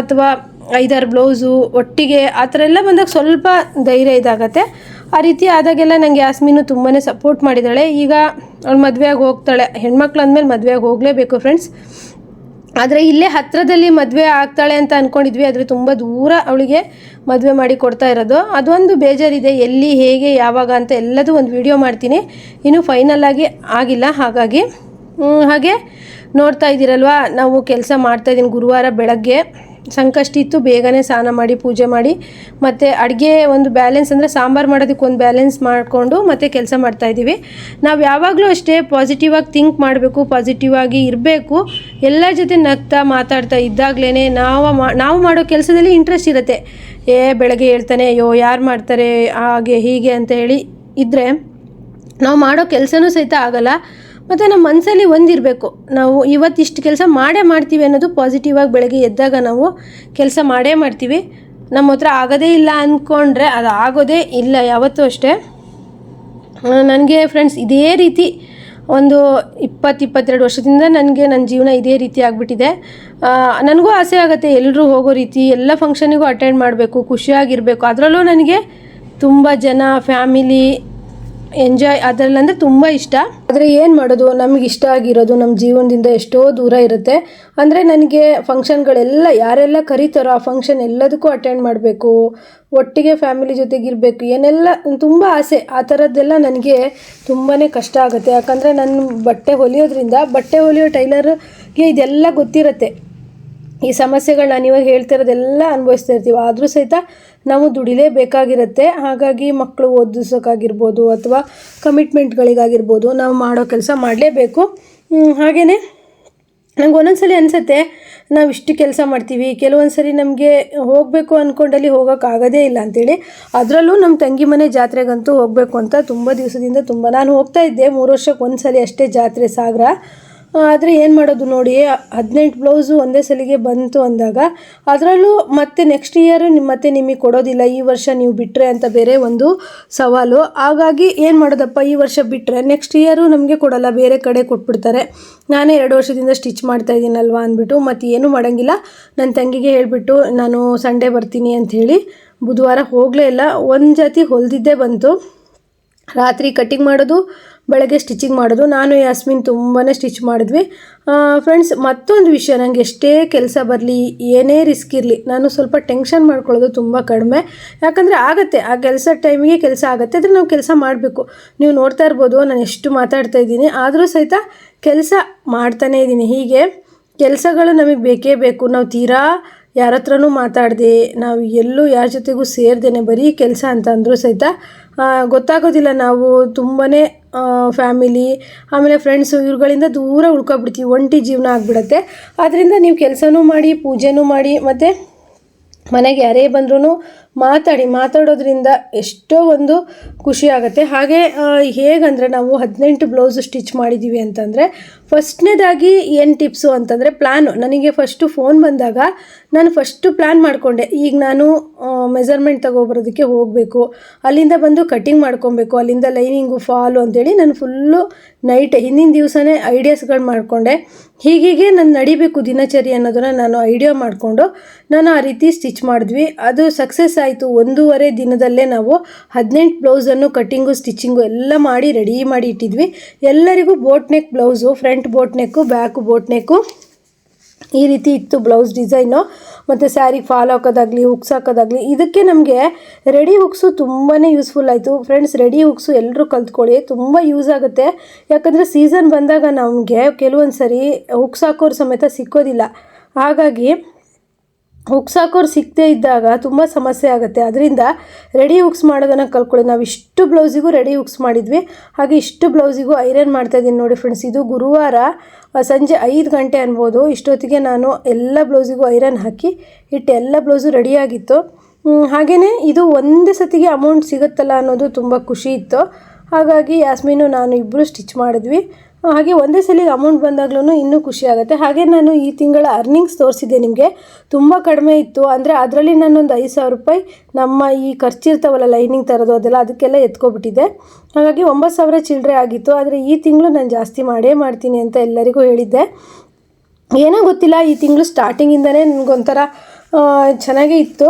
Speaker 1: ಅಥವಾ 5-6 ಬ್ಲೌಸು ಒಟ್ಟಿಗೆ ಆ ಥರ ಎಲ್ಲ ಬಂದಾಗ ಸ್ವಲ್ಪ ಧೈರ್ಯ ಇದಾಗತ್ತೆ. ಆ ರೀತಿ ಆದಾಗೆಲ್ಲ ನನಗೆ ಯಾಸ್ಮಿನು ತುಂಬಾ ಸಪೋರ್ಟ್ ಮಾಡಿದ್ದಾಳೆ. ಈಗ ಅವಳು ಮದುವೆಯಾಗಿ ಹೋಗ್ತಾಳೆ, ಹೆಣ್ಮಕ್ಳು ಅಂದಮೇಲೆ ಮದುವೆಯಾಗಿ ಹೋಗಲೇಬೇಕು ಫ್ರೆಂಡ್ಸ್. ಆದರೆ ಇಲ್ಲೇ ಹತ್ತಿರದಲ್ಲಿ ಮದುವೆ ಆಗ್ತಾಳೆ ಅಂತ ಅಂದ್ಕೊಂಡಿದ್ವಿ, ಆದರೆ ತುಂಬ ದೂರ ಅವಳಿಗೆ ಮದುವೆ ಮಾಡಿ ಕೊಡ್ತಾ ಇರೋದು. ಅದೊಂದು ಬೇಜಾರಿದೆ, ಎಲ್ಲಿ, ಹೇಗೆ, ಯಾವಾಗ ಅಂತ ಎಲ್ಲದೂ ಒಂದು ವಿಡಿಯೋ ಮಾಡ್ತೀನಿ. ಇನ್ನೂ ಫೈನಲ್ ಆಗಿ ಆಗಿಲ್ಲ. ಹಾಗಾಗಿ ಹಾಗೆ ನೋಡ್ತಾ ಇದ್ದೀರಲ್ವ, ನಾವು ಕೆಲಸ ಮಾಡ್ತಾಯಿದ್ದೀನಿ. ಗುರುವಾರ ಬೆಳಗ್ಗೆ ಸಂಕಷ್ಟಿ ಇತ್ತು, ಬೇಗನೆ ಸ್ನಾನ ಮಾಡಿ ಪೂಜೆ ಮಾಡಿ ಮತ್ತು ಅಡುಗೆ ಒಂದು ಬ್ಯಾಲೆನ್ಸ್ ಅಂದರೆ ಸಾಂಬಾರು ಮಾಡೋದಕ್ಕೆ ಒಂದು ಬ್ಯಾಲೆನ್ಸ್ ಮಾಡಿಕೊಂಡು ಮತ್ತು ಕೆಲಸ ಮಾಡ್ತಾಯಿದ್ದೀವಿ. ನಾವು ಯಾವಾಗಲೂ ಅಷ್ಟೇ ಪಾಸಿಟಿವ್ ಆಗಿ ಥಿಂಕ್ ಮಾಡಬೇಕು, ಪಾಸಿಟಿವ್ ಆಗಿ ಇರಬೇಕು. ಎಲ್ಲರ ಜೊತೆ ನಗ್ತಾ ಮಾತಾಡ್ತಾ ಇದ್ದಾಗಲೇ ನಾವು ಮಾಡೋ ಕೆಲಸದಲ್ಲಿ ಇಂಟ್ರೆಸ್ಟ್ ಇರುತ್ತೆ. ಬೆಳಗ್ಗೆ ಹೇಳ್ತಾನೆ ಅಯ್ಯೋ ಯಾರು ಮಾಡ್ತಾರೆ ಹಾಗೆ ಹೀಗೆ ಅಂತ ಹೇಳಿ ಇದ್ದರೆ ನಾವು ಮಾಡೋ ಕೆಲಸನೂ ಸಹಿತ ಆಗಲ್ಲ. ಮತ್ತು ನಮ್ಮ ಮನಸ್ಸಲ್ಲಿ ಒಂದಿರಬೇಕು, ನಾವು ಇವತ್ತಿಷ್ಟು ಕೆಲಸ ಮಾಡೇ ಮಾಡ್ತೀವಿ ಅನ್ನೋದು ಪಾಸಿಟಿವ್ ಆಗಿ ಬೆಳಗ್ಗೆ ಎದ್ದಾಗ ನಾವು ಕೆಲಸ ಮಾಡೇ ಮಾಡ್ತೀವಿ. ನಮ್ಮ ಹತ್ರ ಆಗೋದೇ ಇಲ್ಲ ಅಂದ್ಕೊಂಡ್ರೆ ಅದು ಆಗೋದೇ ಇಲ್ಲ ಯಾವತ್ತೂ ಅಷ್ಟೇ. ನನಗೆ ಫ್ರೆಂಡ್ಸ್ ಇದೇ ರೀತಿ ಒಂದು 22 ವರ್ಷದಿಂದ ನನಗೆ ನನ್ನ ಜೀವನ ಇದೇ ರೀತಿ ಆಗಿಬಿಟ್ಟಿದೆ. ನನಗೂ ಆಸೆ ಆಗುತ್ತೆ ಎಲ್ಲರೂ ಹೋಗೋ ರೀತಿ ಎಲ್ಲ ಫಂಕ್ಷನಿಗೂ ಅಟೆಂಡ್ ಮಾಡಬೇಕು, ಖುಷಿಯಾಗಿರಬೇಕು. ಅದರಲ್ಲೂ ನನಗೆ ತುಂಬ ಜನ ಫ್ಯಾಮಿಲಿ ಎಂಜಾಯ್ ಅದರಲ್ಲಂದರೆ ತುಂಬ ಇಷ್ಟ. ಆದರೆ ಏನು ಮಾಡೋದು, ನಮಗೆ ಇಷ್ಟ ಆಗಿರೋದು ನಮ್ಮ ಜೀವನದಿಂದ ಎಷ್ಟೋ ದೂರ ಇರುತ್ತೆ. ಅಂದರೆ ನನಗೆ ಫಂಕ್ಷನ್ಗಳೆಲ್ಲ ಯಾರೆಲ್ಲ ಕರೀತಾರೋ ಆ ಫಂಕ್ಷನ್ ಎಲ್ಲದಕ್ಕೂ ಅಟೆಂಡ್ ಮಾಡಬೇಕು, ಒಟ್ಟಿಗೆ ಫ್ಯಾಮಿಲಿ ಜೊತೆಗಿರಬೇಕು, ಏನೆಲ್ಲ ತುಂಬ ಆಸೆ. ಆ ಥರದ್ದೆಲ್ಲ ನನಗೆ ತುಂಬಾ ಕಷ್ಟ ಆಗುತ್ತೆ. ಯಾಕಂದರೆ ನಾನು ಬಟ್ಟೆ ಹೊಲಿಯೋ ಟೈಲರ್ಗೆ ಇದೆಲ್ಲ ಗೊತ್ತಿರುತ್ತೆ. ಈ ಸಮಸ್ಯೆಗಳು ನಾನು ಇವಾಗ ಹೇಳ್ತಿರೋದೆಲ್ಲ ಅನುಭವಿಸ್ತಾ ಇರ್ತೀವಿ. ಆದರೂ ಸಹಿತ ನಾವು ದುಡಿಲೇಬೇಕಾಗಿರುತ್ತೆ. ಹಾಗಾಗಿ ಮಕ್ಕಳು ಓದಿಸೋಕ್ಕಾಗಿರ್ಬೋದು ಅಥವಾ ಕಮಿಟ್ಮೆಂಟ್ಗಳಿಗಾಗಿರ್ಬೋದು ನಾವು ಮಾಡೋ ಕೆಲಸ ಮಾಡಲೇಬೇಕು. ಹಾಗೆಯೇ ನಂಗೆ ಒಂದೊಂದ್ಸಲಿ ಅನಿಸುತ್ತೆ ನಾವು ಇಷ್ಟು ಕೆಲಸ ಮಾಡ್ತೀವಿ, ಕೆಲವೊಂದು ಸರಿ ನಮಗೆ ಹೋಗಬೇಕು ಅಂದ್ಕೊಂಡಲ್ಲಿ ಹೋಗೋಕ್ಕಾಗೋದೇ ಇಲ್ಲ ಅಂಥೇಳಿ. ಅದರಲ್ಲೂ ನಮ್ಮ ತಂಗಿ ಮನೆ ಜಾತ್ರೆಗಂತೂ ಹೋಗಬೇಕು ಅಂತ ತುಂಬ ದಿವಸದಿಂದ ನಾನು ಹೋಗ್ತಾ ಇದ್ದೆ 3 ವರ್ಷಕ್ಕೆ ಒಂದು ಸಲ ಅಷ್ಟೇ ಜಾತ್ರೆ ಸಾಗರ. ಆದರೆ ಏನು ಮಾಡೋದು ನೋಡಿ, 18 ಬ್ಲೌಸು ಒಂದೇ ಸಲಿಗೆ ಬಂತು ಅಂದಾಗ ಅದರಲ್ಲೂ ಮತ್ತೆ ನೆಕ್ಸ್ಟ್ ಇಯರ್ ಮತ್ತೆ ನಿಮಗೆ ಕೊಡೋದಿಲ್ಲ, ಈ ವರ್ಷ ನೀವು ಬಿಟ್ಟರೆ ಅಂತ ಬೇರೆ ಒಂದು ಸವಾಲು. ಹಾಗಾಗಿ ಏನು ಮಾಡೋದಪ್ಪ, ಈ ವರ್ಷ ಬಿಟ್ಟರೆ ನೆಕ್ಸ್ಟ್ ಇಯರು ನಮಗೆ ಕೊಡೋಲ್ಲ, ಬೇರೆ ಕಡೆ ಕೊಟ್ಬಿಡ್ತಾರೆ. ನಾನೇ 2 ವರ್ಷದಿಂದ ಸ್ಟಿಚ್ ಮಾಡ್ತಾಯಿದ್ದೀನಲ್ವ ಅಂದ್ಬಿಟ್ಟು ಮತ್ತು ಏನೂ ಮಾಡೋಂಗಿಲ್ಲ. ನನ್ನ ತಂಗಿಗೆ ಹೇಳಿಬಿಟ್ಟು ನಾನು ಸಂಡೇ ಬರ್ತೀನಿ ಅಂಥೇಳಿ ಬುಧವಾರ ಹೋಗಲೇ ಇಲ್ಲ. ಒಂದು ಜಾತಿ ಹೊಲಿದಿದ್ದೇ ಬಂತು. ರಾತ್ರಿ ಕಟ್ಟಿಂಗ್ ಮಾಡೋದು, ಬೆಳಗ್ಗೆ ಸ್ಟಿಚಿಂಗ್ ಮಾಡೋದು. ನಾನು ಯಾಸ್ಮಿನ್ ತುಂಬಾ ಸ್ಟಿಚ್ ಮಾಡಿದ್ವಿ. ಫ್ರೆಂಡ್ಸ್, ಮತ್ತೊಂದು ವಿಷಯ, ನನಗೆ ಎಷ್ಟೇ ಕೆಲಸ ಬರಲಿ, ಏನೇ ರಿಸ್ಕ್ ಇರಲಿ, ನಾನು ಸ್ವಲ್ಪ ಟೆನ್ಷನ್ ಮಾಡ್ಕೊಳ್ಳೋದು ತುಂಬ ಕಡಿಮೆ. ಯಾಕಂದರೆ ಆಗುತ್ತೆ, ಆ ಕೆಲಸ ಟೈಮಿಗೆ ಕೆಲಸ ಆಗುತ್ತೆ, ಆದರೆ ನಾವು ಕೆಲಸ ಮಾಡಬೇಕು. ನೀವು ನೋಡ್ತಾ ಇರ್ಬೋದು ನಾನು ಎಷ್ಟು ಮಾತಾಡ್ತಾ ಇದ್ದೀನಿ, ಆದರೂ ಸಹಿತ ಕೆಲಸ ಮಾಡ್ತಾನೇ ಇದ್ದೀನಿ. ಹೀಗೆ ಕೆಲಸಗಳು ನಮಗೆ ಬೇಕೇ ಬೇಕು. ನಾವು ತೀರಾ ಯಾರ ಹತ್ರನೂ ಮಾತಾಡದೆ, ನಾವು ಎಲ್ಲೂ ಯಾರ ಜೊತೆಗೂ ಸೇರ್ದೇನೆ ಬರೀ ಕೆಲಸ ಅಂತ ಅಂದರೂ ಸಹಿತ ಗೊತ್ತಾಗೋದಿಲ್ಲ. ನಾವು ತುಂಬಾ ಫ್ಯಾಮಿಲಿ ಆಮೇಲೆ ಫ್ರೆಂಡ್ಸು ಇವ್ರುಗಳಿಂದ ದೂರ ಉಳ್ಕೊಬಿಡ್ತೀವಿ, ಒಂಟಿ ಜೀವನ ಆಗಿಬಿಡುತ್ತೆ. ಆದ್ದರಿಂದ ನೀವು ಕೆಲಸನೂ ಮಾಡಿ, ಪೂಜೆನೂ ಮಾಡಿ, ಮತ್ತು ಮನೆಗೆ ಯಾರೇ ಬಂದ್ರೂ ಮಾತಾಡೋದ್ರಿಂದ ಎಷ್ಟೋ ಒಂದು ಖುಷಿ ಆಗುತ್ತೆ. ಹಾಗೆ ಹೇಗಂದರೆ ನಾವು 18 ಬ್ಲೌಸು ಸ್ಟಿಚ್ ಮಾಡಿದ್ದೀವಿ ಅಂತಂದರೆ ಫಸ್ಟ್ನೇದಾಗಿ ಏನು ಟಿಪ್ಸು ಅಂತಂದರೆ ಪ್ಲ್ಯಾನು. ನನಗೆ ಫಸ್ಟು ಫೋನ್ ಬಂದಾಗ ನಾನು ಫಸ್ಟು ಪ್ಲ್ಯಾನ್ ಮಾಡಿಕೊಂಡೆ, ಈಗ ನಾನು ಮೆಜರ್ಮೆಂಟ್ ತೊಗೊಬರೋದಕ್ಕೆ ಹೋಗಬೇಕು, ಅಲ್ಲಿಂದ ಬಂದು ಕಟ್ಟಿಂಗ್ ಮಾಡ್ಕೊಬೇಕು, ಅಲ್ಲಿಂದ ಲೈನಿಂಗು ಫಾಲು ಅಂತೇಳಿ ನಾನು ಫುಲ್ಲು ನೈಟ್ ಹಿಂದಿನ ದಿವಸನೇ ಐಡಿಯಾಸ್ಗಳು ಮಾಡಿಕೊಂಡೆ. ಹೀಗೆ ನಾನು ನಡಿಬೇಕು ದಿನಚರಿ ಅನ್ನೋದನ್ನು ನಾನು ಐಡಿಯಾ ಮಾಡಿಕೊಂಡು ನಾನು ಆ ರೀತಿ ಸ್ಟಿಚ್ ಮಾಡಿದ್ವಿ. ಅದು ಸಕ್ಸಸ್ ಆಯಿತು. 1.5 ದಿನದಲ್ಲೇ ನಾವು 18 ಬ್ಲೌಸನ್ನು ಕಟ್ಟಿಂಗು ಸ್ಟಿಚಿಂಗು ಎಲ್ಲ ಮಾಡಿ ರೆಡಿ ಮಾಡಿ ಇಟ್ಟಿದ್ವಿ. ಎಲ್ಲರಿಗೂ boat neck blouse, front boat ನೆಕ್ಕು, ಬ್ಯಾಕು ಬೋಟ್ ನೆಕ್ಕು ಈ ರೀತಿ ಇತ್ತು ಬ್ಲೌಸ್ ಡಿಸೈನು. ಮತ್ತು ಸ್ಯಾರಿಗೆ ಫಾಲ್ ಹಾಕೋದಾಗಲಿ, ಹುಕ್ಸ್ ಹಾಕೋದಾಗಲಿ, ಇದಕ್ಕೆ ನಮಗೆ ರೆಡಿ ಹುಕ್ಸು ತುಂಬಾ ಯೂಸ್ಫುಲ್ ಆಯಿತು. ಫ್ರೆಂಡ್ಸ್, ರೆಡಿ ಹುಕ್ಸು ಎಲ್ಲರೂ ಕಲ್ತ್ಕೊಳ್ಳಿ, ತುಂಬ ಯೂಸ್ ಆಗುತ್ತೆ. ಯಾಕಂದರೆ ಸೀಸನ್ ಬಂದಾಗ ನಮಗೆ ಕೆಲವೊಂದು ಸರಿ ಹುಕ್ಸ್ ಹಾಕೋರು ಸಮೇತ ಸಿಕ್ಕೋದಿಲ್ಲ. ಹಾಗಾಗಿ ಹುಕ್ಸ್ ಹಾಕೋರು ಸಿಕ್ಕದೇ ಇದ್ದಾಗ ತುಂಬ ಸಮಸ್ಯೆ ಆಗುತ್ತೆ. ಅದರಿಂದ ರೆಡಿ ಹುಕ್ಸ್ ಮಾಡೋದನ್ನು ಕಲ್ತ್ಕೊಳ್ಳಿ. ನಾವು ಇಷ್ಟು ಬ್ಲೌಸಿಗೂ ರೆಡಿ ಹುಕ್ಸ್ ಮಾಡಿದ್ವಿ. ಹಾಗೆ ಇಷ್ಟು ಬ್ಲೌಸಿಗೂ ಐರನ್ ಮಾಡ್ತಾಯಿದ್ದೀನಿ ನೋಡಿ ಫ್ರೆಂಡ್ಸ್. ಇದು ಗುರುವಾರ ಸಂಜೆ 5 ಗಂಟೆ ಅನ್ಬೋದು. ಇಷ್ಟೊತ್ತಿಗೆ ನಾನು ಎಲ್ಲ ಬ್ಲೌಸಿಗೂ ಐರನ್ ಹಾಕಿ ಇಟ್ಟು ಎಲ್ಲ ಬ್ಲೌಸು ರೆಡಿಯಾಗಿತ್ತು. ಹಾಗೆಯೇ ಇದು ಒಂದೇ ಸತಿಗೆ ಅಮೌಂಟ್ ಸಿಗುತ್ತಲ್ಲ ಅನ್ನೋದು ತುಂಬ ಖುಷಿ ಇತ್ತು. ಹಾಗಾಗಿ ಯಾಸ್ಮೀನು ನಾನು ಇಬ್ಬರು ಸ್ಟಿಚ್ ಮಾಡಿದ್ವಿ. ಹಾಗೆ ಒಂದೇ ಸಲ ಅಮೌಂಟ್ ಬಂದಾಗ್ಲೂ ಇನ್ನೂ ಖುಷಿ ಆಗುತ್ತೆ. ಹಾಗೆ ನಾನು ಈ ತಿಂಗಳ ಅರ್ನಿಂಗ್ಸ್ ತೋರಿಸಿದ್ದೆ ನಿಮಗೆ, ತುಂಬ ಕಡಿಮೆ ಇತ್ತು. ಅಂದರೆ ಅದರಲ್ಲಿ ನಾನೊಂದು 5,000 ರೂಪಾಯಿ ನಮ್ಮ ಈ ಖರ್ಚಿರ್ತಾವಲ್ಲ ಲೈನಿಂಗ್ ತರೋದು ಅದೆಲ್ಲ, ಅದಕ್ಕೆಲ್ಲ ಎತ್ಕೊಬಿಟ್ಟಿದ್ದೆ. ಹಾಗಾಗಿ 9,000 ಚಿಲ್ಲರೆ ಆಗಿತ್ತು. ಆದರೆ ಈ ತಿಂಗಳು ನಾನು ಜಾಸ್ತಿ ಮಾಡೇ ಮಾಡ್ತೀನಿ ಅಂತ ಎಲ್ಲರಿಗೂ ಹೇಳಿದ್ದೆ. ಏನೋ ಗೊತ್ತಿಲ್ಲ, ಈ ತಿಂಗಳು ಸ್ಟಾರ್ಟಿಂಗಿಂದನೇ ನನಗೊಂಥರ ಚೆನ್ನಾಗೇ ಇತ್ತು.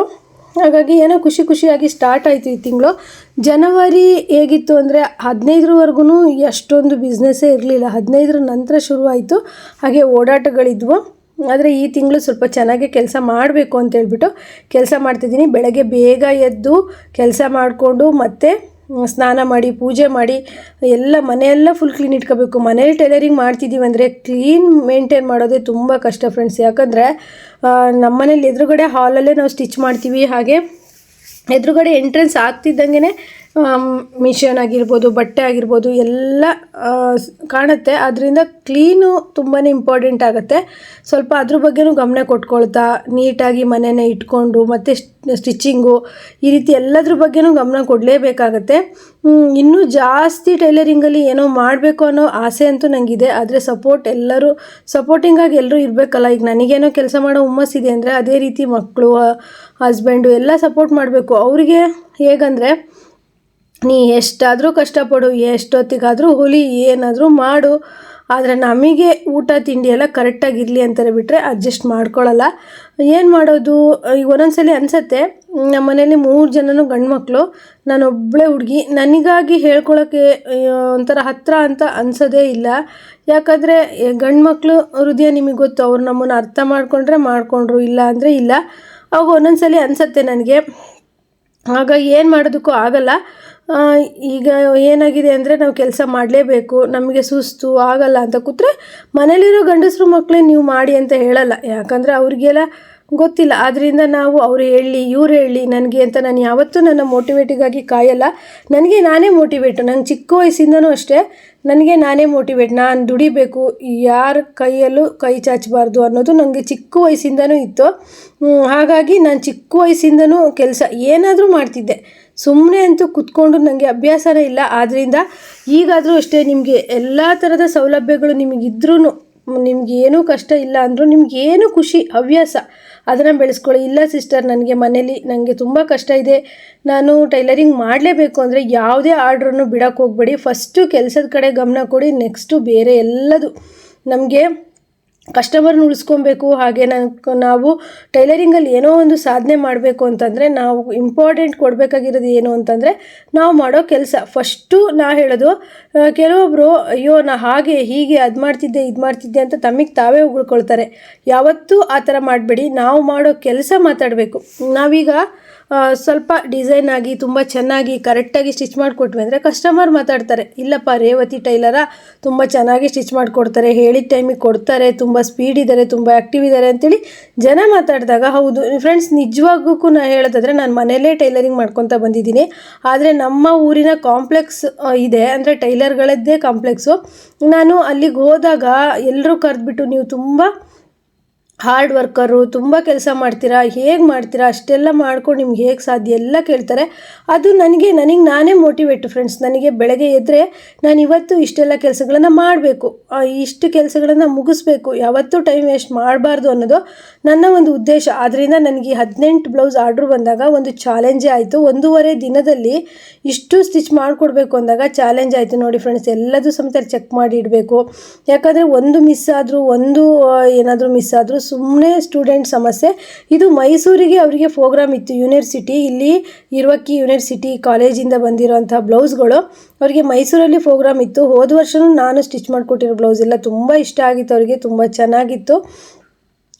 Speaker 1: ಹಾಗಾಗಿ ಏನೋ ಖುಷಿಯಾಗಿ ಸ್ಟಾರ್ಟ್ ಆಯಿತು ಈ ತಿಂಗಳು. ಜನವರಿ ಹೇಗಿತ್ತು ಅಂದರೆ 15ರವರೆಗೂ ಅಷ್ಟೊಂದು ಬಿಸ್ನೆಸ್ಸೇ ಇರಲಿಲ್ಲ. 15ರ ನಂತರ ಶುರುವಾಯಿತು. ಹಾಗೆ ಓಡಾಟಗಳಿದ್ವು. ಆದರೆ ಈ ತಿಂಗಳು ಸ್ವಲ್ಪ ಚೆನ್ನಾಗಿ ಕೆಲಸ ಮಾಡಬೇಕು ಅಂತೇಳ್ಬಿಟ್ಟು ಕೆಲಸ ಮಾಡ್ತಿದ್ದೀನಿ. ಬೆಳಗ್ಗೆ ಬೇಗ ಎದ್ದು ಕೆಲಸ ಮಾಡಿಕೊಂಡು ಮತ್ತೆ ಸ್ನಾನ ಮಾಡಿ ಪೂಜೆ ಮಾಡಿ ಎಲ್ಲ ಮನೆಯೆಲ್ಲ ಫುಲ್ ಕ್ಲೀನ್ ಇಟ್ಕೋಬೇಕು. ಮನೇಲಿ ಟೈಲರಿಂಗ್ ಮಾಡ್ತಿದ್ದೀವಿ ಅಂದರೆ ಕ್ಲೀನ್ ಮೇಂಟೈನ್ ಮಾಡೋದೇ ತುಂಬ ಕಷ್ಟ ಫ್ರೆಂಡ್ಸ್. ಯಾಕಂದರೆ ನಮ್ಮ ಮನೇಲಿ ಎದುರುಗಡೆ ಹಾಲಲ್ಲೇ ನಾವು ಸ್ಟಿಚ್ ಮಾಡ್ತೀವಿ. ಹಾಗೆ ಎದುರುಗಡೆ ಎಂಟ್ರೆನ್ಸ್ ಆಗ್ತಿದ್ದಂಗೆ ಮಿಷನ್ ಆಗಿರ್ಬೋದು, ಬಟ್ಟೆ ಆಗಿರ್ಬೋದು ಎಲ್ಲ ಕಾಣುತ್ತೆ. ಅದರಿಂದ ಕ್ಲೀನು ತುಂಬಾ ಇಂಪಾರ್ಟೆಂಟ್ ಆಗುತ್ತೆ. ಸ್ವಲ್ಪ ಅದ್ರ ಬಗ್ಗೆನೂ ಗಮನ ಕೊಟ್ಕೊಳ್ತಾ ನೀಟಾಗಿ ಮನೆಯೇ ಇಟ್ಕೊಂಡು ಮತ್ತು ಸ್ಟಿಚ್ಚಿಂಗು ಈ ರೀತಿ ಎಲ್ಲದ್ರ ಬಗ್ಗೆನೂ ಗಮನ ಕೊಡಲೇಬೇಕಾಗತ್ತೆ. ಇನ್ನೂ ಜಾಸ್ತಿ ಟೈಲರಿಂಗಲ್ಲಿ ಏನೋ ಮಾಡಬೇಕು ಅನ್ನೋ ಆಸೆ ಅಂತೂ ನನಗಿದೆ. ಆದರೆ ಸಪೋರ್ಟಿಂಗಾಗಿ ಎಲ್ಲರೂ ಇರಬೇಕಲ್ಲ. ಈಗ ನನಗೇನೋ ಕೆಲಸ ಮಾಡೋ ಹುಮ್ಮಸ್ಸಿದೆ ಅಂದರೆ ಅದೇ ರೀತಿ ಮಕ್ಕಳು, ಹಸ್ಬೆಂಡು ಎಲ್ಲ ಸಪೋರ್ಟ್ ಮಾಡಬೇಕು. ಅವರಿಗೆ ಹೇಗಂದರೆ ನೀ ಎಷ್ಟಾದರೂ ಕಷ್ಟಪಡು, ಎಷ್ಟೊತ್ತಿಗಾದರೂ ಹೊಲಿ, ಏನಾದರೂ ಮಾಡು, ಆದರೆ ನಮಗೆ ಊಟ ತಿಂಡಿ ಎಲ್ಲ ಕರೆಕ್ಟಾಗಿರಲಿ ಅಂತಾರೆ ಬಿಟ್ಟರೆ ಅಡ್ಜಸ್ಟ್ ಮಾಡ್ಕೊಳ್ಳಲ್ಲ. ಏನು ಮಾಡೋದು? ಈಗ ಒಂದೊಂದ್ಸಲಿ ಅನಿಸತ್ತೆ, ನಮ್ಮ ಮನೇಲಿ 3 ಜನನೂ ಗಂಡು ಮಕ್ಕಳು, ನಾನೊಬ್ಬಳೇ ಹುಡುಗಿ, ನನಗಾಗಿ ಹೇಳ್ಕೊಳ್ಳೋಕ್ಕೆ ಒಂಥರ ಹತ್ತಿರ ಅಂತ ಅನಿಸೋದೇ ಇಲ್ಲ. ಯಾಕಂದರೆ ಗಂಡು ಮಕ್ಕಳು ಹೃದಯ ನಿಮಗೆ ಗೊತ್ತು, ಅವ್ರು ನಮ್ಮನ್ನು ಅರ್ಥ ಮಾಡಿಕೊಂಡ್ರು, ಇಲ್ಲ ಅಂದರೆ ಇಲ್ಲ. ಅವಾಗ ಒಂದೊಂದ್ಸಲಿ ಅನಿಸತ್ತೆ ನನಗೆ. ಆಗ ಏನು ಮಾಡೋದಕ್ಕೂ ಆಗಲ್ಲ. ಈಗ ಏನಾಗಿದೆ ಅಂದರೆ ನಾವು ಕೆಲಸ ಮಾಡಲೇಬೇಕು, ನಮಗೆ ಸುಸ್ತು ಆಗಲ್ಲ ಅಂತ ಕೂತ್ರೆ ಮನೇಲಿರೋ ಗಂಡಸರು ಮಕ್ಕಳೇ ನೀವು ಮಾಡಿ ಅಂತ ಹೇಳಲ್ಲ. ಯಾಕಂದರೆ ಅವ್ರಿಗೆಲ್ಲ ಗೊತ್ತಿಲ್ಲ. ಆದ್ದರಿಂದ ನಾವು ಅವ್ರು ಹೇಳಿ ಇವ್ರು ಹೇಳಿ ನನಗೆ ಅಂತ ನಾನು ಯಾವತ್ತೂ ನನ್ನ ಮೋಟಿವೇಟಿಗಾಗಿ ಕಾಯಲ್ಲ. ನನಗೆ ನಾನೇ ಮೋಟಿವೇಟು. ನಂಗೆ ಚಿಕ್ಕ ವಯಸ್ಸಿಂದನೂ ಅಷ್ಟೇ, ನನಗೆ ನಾನೇ ಮೋಟಿವೇಟ್. ನಾನು ದುಡಿಬೇಕು, ಯಾರ ಕೈಯಲ್ಲೂ ಕೈ ಚಾಚಬಾರ್ದು ಅನ್ನೋದು ನನಗೆ ಚಿಕ್ಕ ವಯಸ್ಸಿಂದನೂ ಇತ್ತು. ಹಾಗಾಗಿ ನಾನು ಚಿಕ್ಕ ವಯಸ್ಸಿಂದನೂ ಕೆಲಸ ಏನಾದರೂ ಮಾಡ್ತಿದ್ದೆ. ಸುಮ್ಮನೆ ಅಂತೂ ಕೂತ್ಕೊಂಡು ನನಗೆ ಅಭ್ಯಾಸನೇ ಇಲ್ಲ. ಆದ್ದರಿಂದ ಈಗಾದರೂ ಅಷ್ಟೇ ನಿಮಗೆ ಎಲ್ಲ ಥರದ ಸೌಲಭ್ಯಗಳು ನಿಮಗಿದ್ರೂ, ನಿಮಗೇನೂ ಕಷ್ಟ ಇಲ್ಲ ಅಂದರೂ ನಿಮಗೇನು ಖುಷಿ ಹವ್ಯಾಸ ಅದನ್ನು ಬೆಳೆಸ್ಕೊಳ್ಳಿ. ಇಲ್ಲ ಸಿಸ್ಟರ್, ನನಗೆ ತುಂಬ ಕಷ್ಟ ಇದೆ, ನಾನು ಟೈಲರಿಂಗ್ ಮಾಡಲೇಬೇಕು ಅಂದರೆ ಯಾವುದೇ ಆರ್ಡ್ರನ್ನು ಬಿಡೋಕ್ಕೆ ಹೋಗಬೇಡಿ. ಫಸ್ಟು ಕೆಲಸದ ಕಡೆ ಗಮನ ಕೊಡಿ, ನೆಕ್ಸ್ಟು ಬೇರೆ ಎಲ್ಲದು. ನಮಗೆ ಕಸ್ಟಮರ್ನ ಉಳಿಸ್ಕೊಬೇಕು. ಹಾಗೆ ನಾವು ಟೈಲರಿಂಗಲ್ಲಿ ಏನೋ ಒಂದು ಸಾಧನೆ ಮಾಡಬೇಕು ಅಂತಂದರೆ ನಾವು ಇಂಪಾರ್ಟೆಂಟ್ ಕೊಡಬೇಕಾಗಿರೋದು ಏನು ಅಂತಂದರೆ ನಾವು ಮಾಡೋ ಕೆಲಸ. ಫಸ್ಟು ಹೇಳೋದು, ಕೆಲವೊಬ್ಬರು ಅಯ್ಯೋ ನಾ ಹಾಗೆ ಹೀಗೆ ಅದು ಮಾಡ್ತಿದ್ದೆ ಅಂತ ತಮಗೆ ತಾವೇ ಉಗುಳ್ಕೊಳ್ತಾರೆ. ಯಾವತ್ತೂ ಆ ಥರ ಮಾಡಬೇಡಿ. ನಾವು ಮಾಡೋ ಕೆಲಸ ಮಾತಾಡಬೇಕು. ನಾವೀಗ ಸ್ವಲ್ಪ ಡಿಸೈನ್ ಆಗಿ ತುಂಬ ಚೆನ್ನಾಗಿ ಕರೆಕ್ಟಾಗಿ ಸ್ಟಿಚ್ ಮಾಡಿಕೊಟ್ವಿ ಅಂದರೆ ಕಸ್ಟಮರ್ ಮಾತಾಡ್ತಾರೆ, ಇಲ್ಲಪ್ಪ ರೇವತಿ ಟೈಲರ ತುಂಬ ಚೆನ್ನಾಗಿ ಸ್ಟಿಚ್ ಮಾಡಿಕೊಡ್ತಾರೆ, ಹೇಳಿದ ಟೈಮಿಗೆ ಕೊಡ್ತಾರೆ, ತುಂಬ ಸ್ಪೀಡ್ ಇದ್ದಾರೆ, ತುಂಬ ಆ್ಯಕ್ಟಿವ್ ಇದ್ದಾರೆ ಅಂತೇಳಿ ಜನ ಮಾತಾಡಿದಾಗ ಹೌದು ಫ್ರೆಂಡ್ಸ್, ನಿಜವಾಗೂ ನಾನು ಹೇಳೋದಾದರೆ ನಾನು ಮನೆಯಲ್ಲೇ ಟೈಲರಿಂಗ್ ಮಾಡ್ಕೊತಾ ಬಂದಿದ್ದೀನಿ. ಆದರೆ ನಮ್ಮ ಊರಿನ ಕಾಂಪ್ಲೆಕ್ಸ್ ಇದೆ, ಅಂದರೆ ಟೈಲರ್ಗಳದ್ದೇ ಕಾಂಪ್ಲೆಕ್ಸು. ನಾನು ಅಲ್ಲಿಗೆ ಹೋದಾಗ ಎಲ್ಲರೂ ಕರೆದ್ಬಿಟ್ಟು ನೀವು ತುಂಬ ಹಾರ್ಡ್ ವರ್ಕರು, ತುಂಬ ಕೆಲಸ ಮಾಡ್ತೀರಾ, ಹೇಗೆ ಮಾಡ್ತೀರಾ, ಅಷ್ಟೆಲ್ಲ ಮಾಡ್ಕೊಂಡು ನಿಮ್ಗೆ ಹೇಗೆ ಸಾಧ್ಯ ಎಲ್ಲ ಕೇಳ್ತಾರೆ. ಅದು ನನಗೆ ನಾನೇ ಮೋಟಿವೇಟು ಫ್ರೆಂಡ್ಸ್. ನನಗೆ ಬೆಳಗ್ಗೆ ಎದ್ದರೆ ನಾನು ಇವತ್ತು ಇಷ್ಟೆಲ್ಲ ಕೆಲಸಗಳನ್ನು ಮಾಡಬೇಕು, ಇಷ್ಟು ಕೆಲಸಗಳನ್ನು ಮುಗಿಸ್ಬೇಕು, ಯಾವತ್ತೂ ಟೈಮ್ ವೇಸ್ಟ್ ಮಾಡಬಾರ್ದು ಅನ್ನೋದು ನನ್ನ ಒಂದು ಉದ್ದೇಶ. ಆದ್ದರಿಂದ ನನಗೆ 18 ಬ್ಲೌಸ್ ಆರ್ಡ್ರ್ ಬಂದಾಗ ಒಂದು ಚಾಲೆಂಜೇ ಆಯಿತು. 1.5 ದಿನದಲ್ಲಿ ಇಷ್ಟು ಸ್ಟಿಚ್ ಮಾಡಿಕೊಡ್ಬೇಕು ಅಂದಾಗ ಚಾಲೆಂಜ್ ಆಯಿತು. ನೋಡಿ ಫ್ರೆಂಡ್ಸ್, ಎಲ್ಲದೂ ಸಮೇತ ಚೆಕ್ ಮಾಡಿ ಇಡಬೇಕು. ಯಾಕಂದರೆ ಒಂದು ಮಿಸ್ ಆದರೂ, ಏನಾದರೂ ಮಿಸ್ ಆದರೂ ಸುಮ್ಮನೆ ಸ್ಟೂಡೆಂಟ್ ಸಮಸ್ಯೆ. ಇದು ಮೈಸೂರಿಗೆ ಅವರಿಗೆ ಪ್ರೋಗ್ರಾಮ್ ಇತ್ತು, ಯೂನಿವರ್ಸಿಟಿ, ಇಲ್ಲಿ ಇರುವಕ್ಕಿ ಯೂನಿವರ್ಸಿಟಿ ಕಾಲೇಜಿಂದ ಬಂದಿರೋಂಥ ಬ್ಲೌಸ್ಗಳು ಅವರಿಗೆ ಮೈಸೂರಲ್ಲಿ ಪ್ರೋಗ್ರಾಮ್ ಇತ್ತು. ಹೋದ ವರ್ಷವೂ ನಾನು ಸ್ಟಿಚ್ ಮಾಡಿಕೊಟ್ಟಿರೋ ಬ್ಲೌಸ್ ಎಲ್ಲ ತುಂಬ ಇಷ್ಟ ಆಗಿತ್ತು ಅವರಿಗೆ, ತುಂಬ ಚೆನ್ನಾಗಿತ್ತು.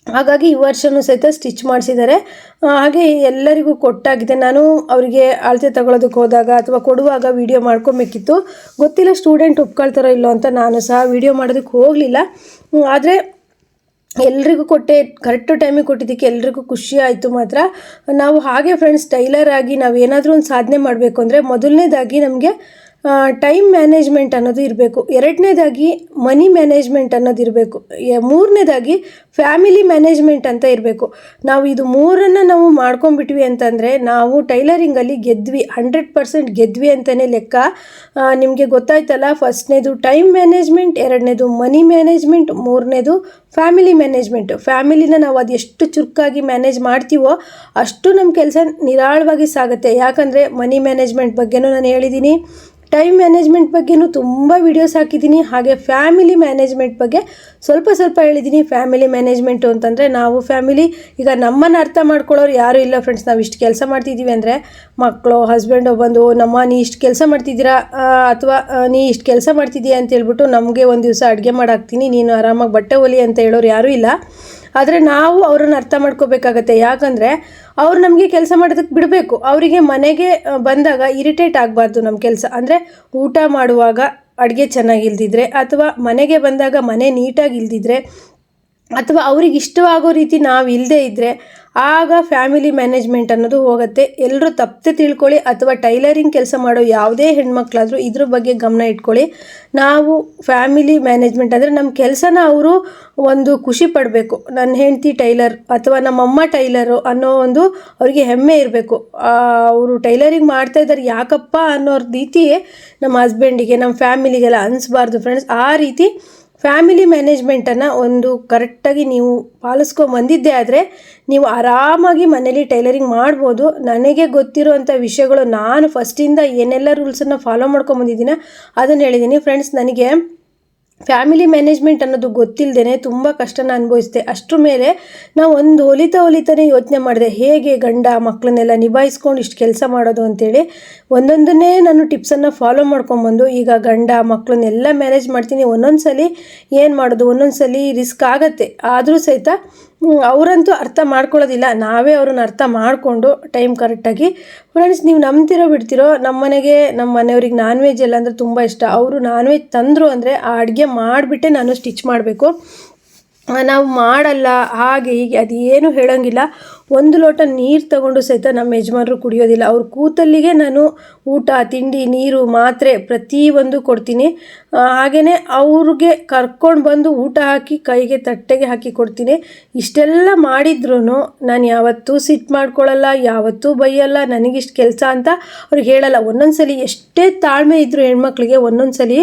Speaker 1: ಹಾಗಾಗಿ ಈ ವರ್ಷವೂ ಸಹಿತ ಸ್ಟಿಚ್ ಮಾಡಿಸಿದ್ದಾರೆ. ಹಾಗೆ ಎಲ್ಲರಿಗೂ ಕೊಟ್ಟಾಗಿದೆ. ನಾನು ಅವರಿಗೆ ಅಳತೆ ತಗೊಳ್ಳೋದಕ್ಕೆ ಹೋದಾಗ ಅಥವಾ ಕೊಡುವಾಗ ವಿಡಿಯೋ ಮಾಡ್ಕೊಬೇಕಿತ್ತು. ಗೊತ್ತಿಲ್ಲ ಸ್ಟೂಡೆಂಟ್ ಒಪ್ಕೊಳ್ತಾರೋ ಇಲ್ಲೋ ಅಂತ ನಾನು ಸಹ ವಿಡಿಯೋ ಮಾಡೋದಕ್ಕೆ ಹೋಗಲಿಲ್ಲ. ಆದರೆ ಎಲ್ರಿಗೂ ಕೊಟ್ಟೆ, ಕರೆಕ್ಟ್ ಟೈಮಿಗೆ ಕೊಟ್ಟಿದ್ದಕ್ಕೆ ಎಲ್ರಿಗೂ ಖುಷಿ ಆಯಿತು. ಮಾತ್ರ ನಾವು ಹಾಗೆ ಫ್ರೆಂಡ್ಸ್, ಟೈಲರ್ ಆಗಿ ನಾವೇನಾದರೂ ಒಂದು ಸಾಧನೆ ಮಾಡಬೇಕು ಅಂದರೆ ಮೊದಲನೇದಾಗಿ ನಮಗೆ ಟೈಮ್ ಮ್ಯಾನೇಜ್ಮೆಂಟ್ ಅನ್ನೋದು ಇರಬೇಕು. ಎರಡನೇದಾಗಿ ಮನಿ ಮ್ಯಾನೇಜ್ಮೆಂಟ್ ಅನ್ನೋದು ಇರಬೇಕು. ಮೂರನೇದಾಗಿ ಫ್ಯಾಮಿಲಿ ಮ್ಯಾನೇಜ್ಮೆಂಟ್ ಅಂತ ಇರಬೇಕು. ನಾವು ಇದು ಮೂರನ್ನು ನಾವು ಮಾಡ್ಕೊಂಡ್ಬಿಟ್ವಿ ಅಂತಂದರೆ ನಾವು ಟೈಲರಿಂಗಲ್ಲಿ ಗೆದ್ವಿ, 100% ಗೆದ್ವಿ ಅಂತಲೇ ಲೆಕ್ಕ. ನಿಮಗೆ ಗೊತ್ತಾಯ್ತಲ್ಲ, ಫಸ್ಟ್ನೇದು ಟೈಮ್ ಮ್ಯಾನೇಜ್ಮೆಂಟ್, ಎರಡನೇದು ಮನಿ ಮ್ಯಾನೇಜ್ಮೆಂಟ್, ಮೂರನೇದು ಫ್ಯಾಮಿಲಿ ಮ್ಯಾನೇಜ್ಮೆಂಟ್. ಫ್ಯಾಮಿಲಿನ ನಾವು ಅದೆಷ್ಟು ಚುರುಕಾಗಿ ಮ್ಯಾನೇಜ್ ಮಾಡ್ತೀವೋ ಅಷ್ಟು ನಮ್ಮ ಕೆಲಸ ನಿರಾಳವಾಗಿ ಸಾಗುತ್ತೆ. ಯಾಕಂದರೆ ಮನಿ ಮ್ಯಾನೇಜ್ಮೆಂಟ್ ಬಗ್ಗೆನೂ ನಾನು ಹೇಳಿದ್ದೀನಿ, ಟೈಮ್ ಮ್ಯಾನೇಜ್ಮೆಂಟ್ ಬಗ್ಗೆನೂ ತುಂಬ ವೀಡಿಯೋಸ್ ಹಾಕಿದ್ದೀನಿ. ಹಾಗೆ ಫ್ಯಾಮಿಲಿ ಮ್ಯಾನೇಜ್ಮೆಂಟ್ ಬಗ್ಗೆ ಸ್ವಲ್ಪ ಹೇಳಿದ್ದೀನಿ. ಫ್ಯಾಮಿಲಿ ಮ್ಯಾನೇಜ್ಮೆಂಟು ಅಂತಂದರೆ ನಾವು ಫ್ಯಾಮಿಲಿ, ಈಗ ನಮ್ಮನ್ನು ಅರ್ಥ ಮಾಡ್ಕೊಳ್ಳೋರು ಯಾರೂ ಇಲ್ಲ ಫ್ರೆಂಡ್ಸ್. ನಾವು ಇಷ್ಟು ಕೆಲಸ ಮಾಡ್ತಿದ್ದೀವಿ ಅಂದರೆ ಮಕ್ಕಳು, ಹಸ್ಬೆಂಡು ಬಂದು ನಮ್ಮ ನೀ ಇಷ್ಟು ಕೆಲಸ ಮಾಡ್ತಿದ್ದೀರಾ ಅಥವಾ ನೀ ಇಷ್ಟು ಕೆಲಸ ಮಾಡ್ತಿದ್ದೀಯಾ ಅಂತ ಹೇಳ್ಬಿಟ್ಟು ನಮಗೆ ಒಂದು ದಿವಸ ಅಡುಗೆ ಮಾಡಾಕ್ತೀನಿ, ನೀನು ಆರಾಮಾಗಿ ಬಟ್ಟೆ ಹೊಲಿ ಅಂತ ಹೇಳೋರು ಯಾರೂ ಇಲ್ಲ. ಆದರೆ ನಾವು ಅವ್ರನ್ನ ಅರ್ಥ ಮಾಡ್ಕೋಬೇಕಾಗತ್ತೆ. ಯಾಕಂದರೆ ಅವ್ರು ನಮಗೆ ಕೆಲಸ ಮಾಡೋದಕ್ಕೆ ಬಿಡಬೇಕು. ಅವರಿಗೆ ಮನೆಗೆ ಬಂದಾಗ ಇರಿಟೇಟ್ ಆಗಬಾರ್ದು. ನಮ್ಮ ಕೆಲಸ ಅಂದರೆ ಊಟ ಮಾಡುವಾಗ ಅಡುಗೆ ಚೆನ್ನಾಗಿಲ್ದಿದ್ರೆ, ಅಥವಾ ಮನೆಗೆ ಬಂದಾಗ ಮನೆ ನೀಟಾಗಿ ಇಲ್ದಿದ್ರೆ, ಅಥವಾ ಅವ್ರಿಗೆ ಇಷ್ಟವಾಗೋ ರೀತಿ ನಾವು ಇಲ್ಲದೇ ಇದ್ದರೆ ಆಗ ಫ್ಯಾಮಿಲಿ ಮ್ಯಾನೇಜ್ಮೆಂಟ್ ಅನ್ನೋದು ಹೋಗುತ್ತೆ. ಎಲ್ಲರೂ ತಪ್ಪದೆ ತಿಳ್ಕೊಳ್ಳಿ, ಅಥವಾ ಟೈಲರಿಂಗ್ ಕೆಲಸ ಮಾಡೋ ಯಾವುದೇ ಹೆಣ್ಮಕ್ಳಾದರೂ ಇದ್ರ ಬಗ್ಗೆ ಗಮನ ಇಟ್ಕೊಳ್ಳಿ. ನಾವು ಫ್ಯಾಮಿಲಿ ಮ್ಯಾನೇಜ್ಮೆಂಟ್ ಅಂದರೆ ನಮ್ಮ ಕೆಲಸನ ಅವರು ಒಂದು ಖುಷಿ ಪಡಬೇಕು. ನನ್ನ ಹೆಂಡತಿ ಟೈಲರ್ ಅಥವಾ ನಮ್ಮಮ್ಮ ಟೈಲರು ಅನ್ನೋ ಒಂದು ಅವರಿಗೆ ಹೆಮ್ಮೆ ಇರಬೇಕು. ಅವರು ಟೈಲರಿಂಗ್ ಮಾಡ್ತಾ ಇದ್ದಾರೆ ಯಾಕಪ್ಪ ಅನ್ನೋ ರೀತಿ ನಮ್ಮ ಹಸ್ಬೆಂಡಿಗೆ, ನಮ್ಮ ಫ್ಯಾಮಿಲಿಗೆಲ್ಲ ಅನಿಸ್ಬಾರ್ದು ಫ್ರೆಂಡ್ಸ್. ಆ ರೀತಿ ಫ್ಯಾಮಿಲಿ ಮ್ಯಾನೇಜ್ಮೆಂಟನ್ನು ಒಂದು ಕರೆಕ್ಟಾಗಿ ನೀವು ಪಾಲಿಸ್ಕೊಂಬಂದಿದ್ದೆ ಆದರೆ ನೀವು ಆರಾಮಾಗಿ ಮನೇಲಿ ಟೈಲರಿಂಗ್ ಮಾಡ್ಬೋದು. ನನಗೆ ಗೊತ್ತಿರೋವಂಥ ವಿಷಯಗಳು, ನಾನು ಫಸ್ಟಿಂದ ಏನೆಲ್ಲ ರೂಲ್ಸನ್ನು ಫಾಲೋ ಮಾಡ್ಕೊಂಬಂದಿದ್ದೀನೋ ಅದನ್ನು ಹೇಳಿದ್ದೀನಿ ಫ್ರೆಂಡ್ಸ್. ನನಗೆ ಫ್ಯಾಮಿಲಿ ಮ್ಯಾನೇಜ್ಮೆಂಟ್ ಅನ್ನೋದು ಗೊತ್ತಿಲ್ಲದೇ ತುಂಬ ಕಷ್ಟನ ಅನುಭವಿಸಿದೆ. ಅಷ್ಟರ ಮೇಲೆ ನಾವು ಒಂದು ಹೊಲಿತಾನೆ ಯೋಚನೆ ಮಾಡಿದೆ, ಹೇಗೆ ಗಂಡ ಮಕ್ಕಳನ್ನೆಲ್ಲ ನಿಭಾಯಿಸ್ಕೊಂಡು ಇಷ್ಟು ಕೆಲಸ ಮಾಡೋದು ಅಂತೇಳಿ ಒಂದೊಂದನ್ನೇ ನಾನು ಟಿಪ್ಸನ್ನು ಫಾಲೋ ಮಾಡ್ಕೊಂಬಂದು ಈಗ ಗಂಡ ಮಕ್ಕಳನ್ನೆಲ್ಲ ಮ್ಯಾನೇಜ್ ಮಾಡ್ತೀನಿ. ಒಂದೊಂದು ಸಲ ಏನು ಮಾಡೋದು, ಒಂದೊಂದು ಸಲ ರಿಸ್ಕ್ ಆಗುತ್ತೆ. ಆದರೂ ಸಹಿತ ಅವರಂತೂ ಅರ್ಥ ಮಾಡ್ಕೊಳ್ಳೋದಿಲ್ಲ. ನಾವೇ ಅವ್ರನ್ನ ಅರ್ಥ ಮಾಡಿಕೊಂಡು ಟೈಮ್ ಕರೆಕ್ಟಾಗಿ ಫ್ರೆಂಡ್ಸ್, ನೀವು ನಂಬ್ತಿರೋ ಬಿಡ್ತಿರೋ, ನಮ್ಮ ಮನೆಯವ್ರಿಗೆ ನಾನ್ ವೆಜ್ ಎಲ್ಲ ಅಂದರೆ ತುಂಬ ಇಷ್ಟ. ಅವರು ನಾನ್ ವೆಜ್ ತಂದರು ಅಂದರೆ ಆ ಅಡುಗೆ ಮಾಡಿಬಿಟ್ಟೆ ನಾನು ಸ್ಟಿಚ್ ಮಾಡಬೇಕು. ನಾವು ಮಾಡಲ್ಲ ಹಾಗೆ ಹೀಗೆ ಅದೇನು ಹೇಳೋಂಗಿಲ್ಲ. ಒಂದು ಲೋಟ ನೀರು ತಗೊಂಡು ಸಹಿತ ನಮ್ಮ ಯಜಮಾನರು ಕುಡಿಯೋದಿಲ್ಲ. ಅವ್ರ ಕೂತಲ್ಲಿಗೆ ನಾನು ಊಟ ತಿಂಡಿ ನೀರು ಮಾತ್ರೆ ಪ್ರತಿಯೊಂದು ಕೊಡ್ತೀನಿ. ಹಾಗೆಯೇ ಅವ್ರಿಗೆ ಕರ್ಕೊಂಡು ಬಂದು ಊಟ ಹಾಕಿ ಕೈಗೆ ತಟ್ಟೆಗೆ ಹಾಕಿ ಕೊಡ್ತೀನಿ. ಇಷ್ಟೆಲ್ಲ ಮಾಡಿದ್ರೂ ನಾನು ಯಾವತ್ತೂ ಸಿಟ್ಟು ಮಾಡ್ಕೊಳ್ಳಲ್ಲ, ಯಾವತ್ತೂ ಬೈಯಲ್ಲ, ನನಗಿಷ್ಟು ಕೆಲಸ ಅಂತ ಅವ್ರಿಗೆ ಹೇಳಲ್ಲ. ಒಂದೊಂದು ಸಲ ಎಷ್ಟೇ ತಾಳ್ಮೆ ಇದ್ದರೂ ಹೆಣ್ಮಕ್ಳಿಗೆ ಒಂದೊಂದು ಸಲ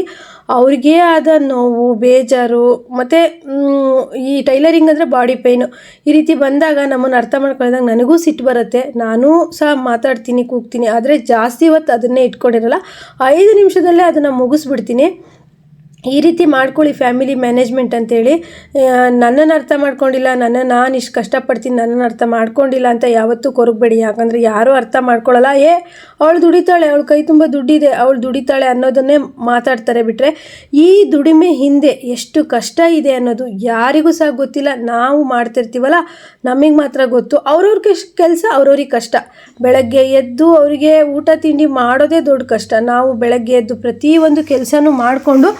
Speaker 1: ಅವ್ರಿಗೇ ಆದ ನೋವು ಬೇಜಾರು. ಮತ್ತು ಈ ಟೈಲರಿಂಗ್ ಅಂದರೆ ಬಾಡಿ ಪೇಯ್ನು ಈ ರೀತಿ ಬಂದಾಗ ನಮ್ಮನ್ನು ಅರ್ಥ ಮಾಡ್ಕೊಳ್ಳೋದಾಗ ನನಗೂ ಸಿಟ್ಟು ಬರುತ್ತೆ. ನಾನೂ ಸಹ ಮಾತಾಡ್ತೀನಿ, ಕೂಗ್ತೀನಿ, ಆದರೆ ಜಾಸ್ತಿ ಹೊತ್ತು ಅದನ್ನೇ ಇಟ್ಕೊಂಡಿರಲ್ಲ. 5 ನಿಮಿಷದಲ್ಲೇ ಅದನ್ನು ಮುಗಿಸ್ಬಿಡ್ತೀನಿ. ಈ ರೀತಿ ಮಾಡ್ಕೊಳ್ಳಿ ಫ್ಯಾಮಿಲಿ ಮ್ಯಾನೇಜ್ಮೆಂಟ್ ಅಂತೇಳಿ. ನನ್ನನ್ನು ಅರ್ಥ ಮಾಡ್ಕೊಂಡಿಲ್ಲ, ನಾನು ಇಷ್ಟು ಕಷ್ಟಪಡ್ತೀನಿ, ನನ್ನನ್ನು ಅರ್ಥ ಮಾಡ್ಕೊಂಡಿಲ್ಲ ಅಂತ ಯಾವತ್ತೂ ಕೊರಗಬೇಡಿ. ಯಾಕಂದರೆ ಯಾರೂ ಅರ್ಥ ಮಾಡ್ಕೊಳ್ಳಲ್ಲ. ಅವಳು ದುಡಿತಾಳೆ, ಅವಳ ಕೈ ತುಂಬ ದುಡ್ಡಿದೆ, ಅವಳು ದುಡಿತಾಳೆ ಅನ್ನೋದನ್ನೇ ಮಾತಾಡ್ತಾರೆ ಬಿಟ್ಟರೆ ಈ ದುಡಿಮೆ ಹಿಂದೆ ಎಷ್ಟು ಕಷ್ಟ ಇದೆ ಅನ್ನೋದು ಯಾರಿಗೂ ಸಹ ಗೊತ್ತಿಲ್ಲ. ನಾವು ಮಾಡ್ತಿರ್ತೀವಲ್ಲ ನಮಗೆ ಮಾತ್ರ ಗೊತ್ತು. ಅವ್ರವ್ರ ಕೆಲಸ ಅವ್ರವ್ರಿಗೆ ಕಷ್ಟ. ಬೆಳಗ್ಗೆ ಎದ್ದು ಅವರಿಗೆ ಊಟ ತಿಂಡಿ ಮಾಡೋದೇ ದೊಡ್ಡ ಕಷ್ಟ. ನಾವು ಬೆಳಗ್ಗೆ ಎದ್ದು ಪ್ರತಿಯೊಂದು ಕೆಲಸನೂ ಮಾಡಿಕೊಂಡು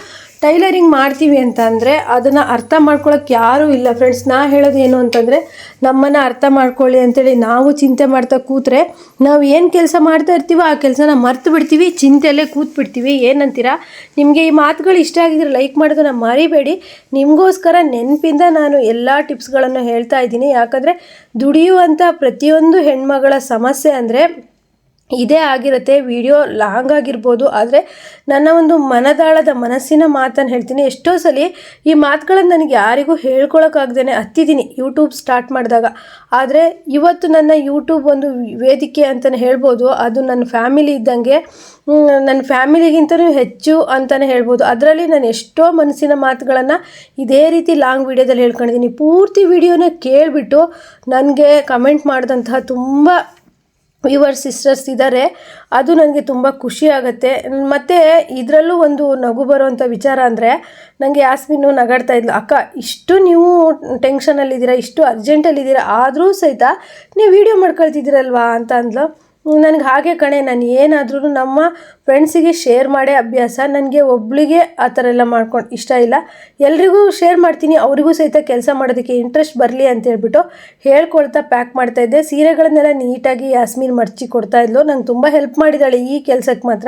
Speaker 1: ಟೈಲರಿಂಗ್ ಮಾಡ್ತೀವಿ ಅಂತ ಅಂದರೆ ಅದನ್ನು ಅರ್ಥ ಮಾಡ್ಕೊಳ್ಳೋಕ್ಕೆ ಯಾರೂ ಇಲ್ಲ ಫ್ರೆಂಡ್ಸ್. ನಾ ಹೇಳೋದು ಏನು ಅಂತಂದರೆ, ನಮ್ಮನ್ನು ಅರ್ಥ ಮಾಡ್ಕೊಳ್ಳಿ ಅಂತೇಳಿ ನಾವು ಚಿಂತೆ ಮಾಡ್ತಾ ಕೂತ್ರೆ ನಾವು ಏನು ಕೆಲಸ ಮಾಡ್ತಾ ಇರ್ತೀವೋ ಆ ಕೆಲಸನ ಮರ್ತು ಬಿಡ್ತೀವಿ, ಚಿಂತೆಯಲ್ಲೇ ಕೂತ್ಬಿಡ್ತೀವಿ. ಏನಂತೀರಾ? ನಿಮಗೆ ಈ ಮಾತುಗಳು ಇಷ್ಟ ಆಗಿದ್ರೆ ಲೈಕ್ ಮಾಡೋದನ್ನು ಮರಿಬೇಡಿ. ನಿಮಗೋಸ್ಕರ ನೆನಪಿಂದ ನಾನು ಎಲ್ಲ ಟಿಪ್ಸ್ಗಳನ್ನು ಹೇಳ್ತಾ ಇದ್ದೀನಿ. ಯಾಕಂದರೆ ದುಡಿಯುವಂಥ ಪ್ರತಿಯೊಂದು ಹೆಣ್ಮಗಳ ಸಮಸ್ಯೆ ಅಂದರೆ ಇದೇ ಆಗಿರುತ್ತೆ. ವಿಡಿಯೋ ಲಾಂಗ್ ಆಗಿರ್ಬೋದು, ಆದರೆ ನನ್ನ ಒಂದು ಮನಸ್ಸಿನ ಮಾತನ್ನು ಹೇಳ್ತೀನಿ. ಎಷ್ಟೋ ಸಲ ಈ ಮಾತುಗಳನ್ನು ನನಗೆ ಯಾರಿಗೂ ಹೇಳ್ಕೊಳಕ್ಕಾಗ್ದೇ ಹತ್ತಿದ್ದೀನಿ ಯೂಟ್ಯೂಬ್ ಸ್ಟಾರ್ಟ್ ಮಾಡಿದಾಗ. ಆದರೆ ಇವತ್ತು ನನ್ನ ಯೂಟ್ಯೂಬ್ ಒಂದು ವೇದಿಕೆ ಅಂತಲೇ ಹೇಳ್ಬೋದು. ಅದು ನನ್ನ ಫ್ಯಾಮಿಲಿ ಇದ್ದಂಗೆ, ನನ್ನ ಫ್ಯಾಮಿಲಿಗಿಂತಲೂ ಹೆಚ್ಚು ಅಂತಲೇ ಹೇಳ್ಬೋದು. ಅದರಲ್ಲಿ ನಾನು ಎಷ್ಟೋ ಮನಸ್ಸಿನ ಮಾತುಗಳನ್ನು ಇದೇ ರೀತಿ ಲಾಂಗ್ ವಿಡಿಯೋದಲ್ಲಿ ಹೇಳ್ಕೊಂಡಿದ್ದೀನಿ. ಪೂರ್ತಿ ವಿಡಿಯೋನ ಕೇಳಿಬಿಟ್ಟು ನನಗೆ ಕಮೆಂಟ್ ಮಾಡಿದಂತಹ ತುಂಬ ವ್ಯೂವರ್ಸ್ ಸಿಸ್ಟರ್ಸ್ ಇದ್ದಾರೆ. ಅದು ನನಗೆ ತುಂಬ ಖುಷಿ ಆಗುತ್ತೆ. ಮತ್ತು ಇದರಲ್ಲೂ ಒಂದು ನಗು ಬರುವಂಥ ವಿಚಾರ ಅಂದರೆ, ನನಗೆ ಯಾಸ್ಮಿನ್ನು ನಗಾಡ್ತಾ ಇದ್ಲು, ಅಕ್ಕ ಇಷ್ಟು ನೀವು ಟೆನ್ಷನಲ್ಲಿದ್ದೀರಾ, ಇಷ್ಟು ಅರ್ಜೆಂಟಲ್ಲಿದ್ದೀರಾ, ಆದರೂ ಸಹಿತ ನೀವು ವೀಡಿಯೋ ಮಾಡ್ಕೊಳ್ತಿದ್ದೀರಲ್ವಾ ಅಂತ ಅಂದ್ಲು. ನನಗೆ ಹಾಗೆ ಕಣೆ, ನಾನು ಏನಾದ್ರೂ ನಮ್ಮ ಫ್ರೆಂಡ್ಸಿಗೆ ಶೇರ್ ಮಾಡೇ ಅಭ್ಯಾಸ. ನನಗೆ ಒಬ್ಬಳಿಗೆ ಆ ಥರ ಎಲ್ಲ ಮಾಡ್ಕೊಂಡು ಇಷ್ಟ ಇಲ್ಲ. ಎಲ್ರಿಗೂ ಶೇರ್ ಮಾಡ್ತೀನಿ, ಅವರಿಗೂ ಸಹಿತ ಕೆಲಸ ಮಾಡೋದಕ್ಕೆ ಇಂಟ್ರೆಸ್ಟ್ ಬರಲಿ ಅಂತೇಳ್ಬಿಟ್ಟು ಹೇಳ್ಕೊಳ್ತಾ ಪ್ಯಾಕ್ ಮಾಡ್ತಾಯಿದ್ದೆ. ಸೀರೆಗಳನ್ನೆಲ್ಲ ನೀಟಾಗಿ ಯಾಸ್ಮಿನ್ ಮಡಚಿ ಕೊಡ್ತಾಯಿದ್ಲು. ನಂಗೆ ತುಂಬ ಹೆಲ್ಪ್ ಮಾಡಿದ್ದಾಳೆ ಈ ಕೆಲಸಕ್ಕೆ ಮಾತ್ರ.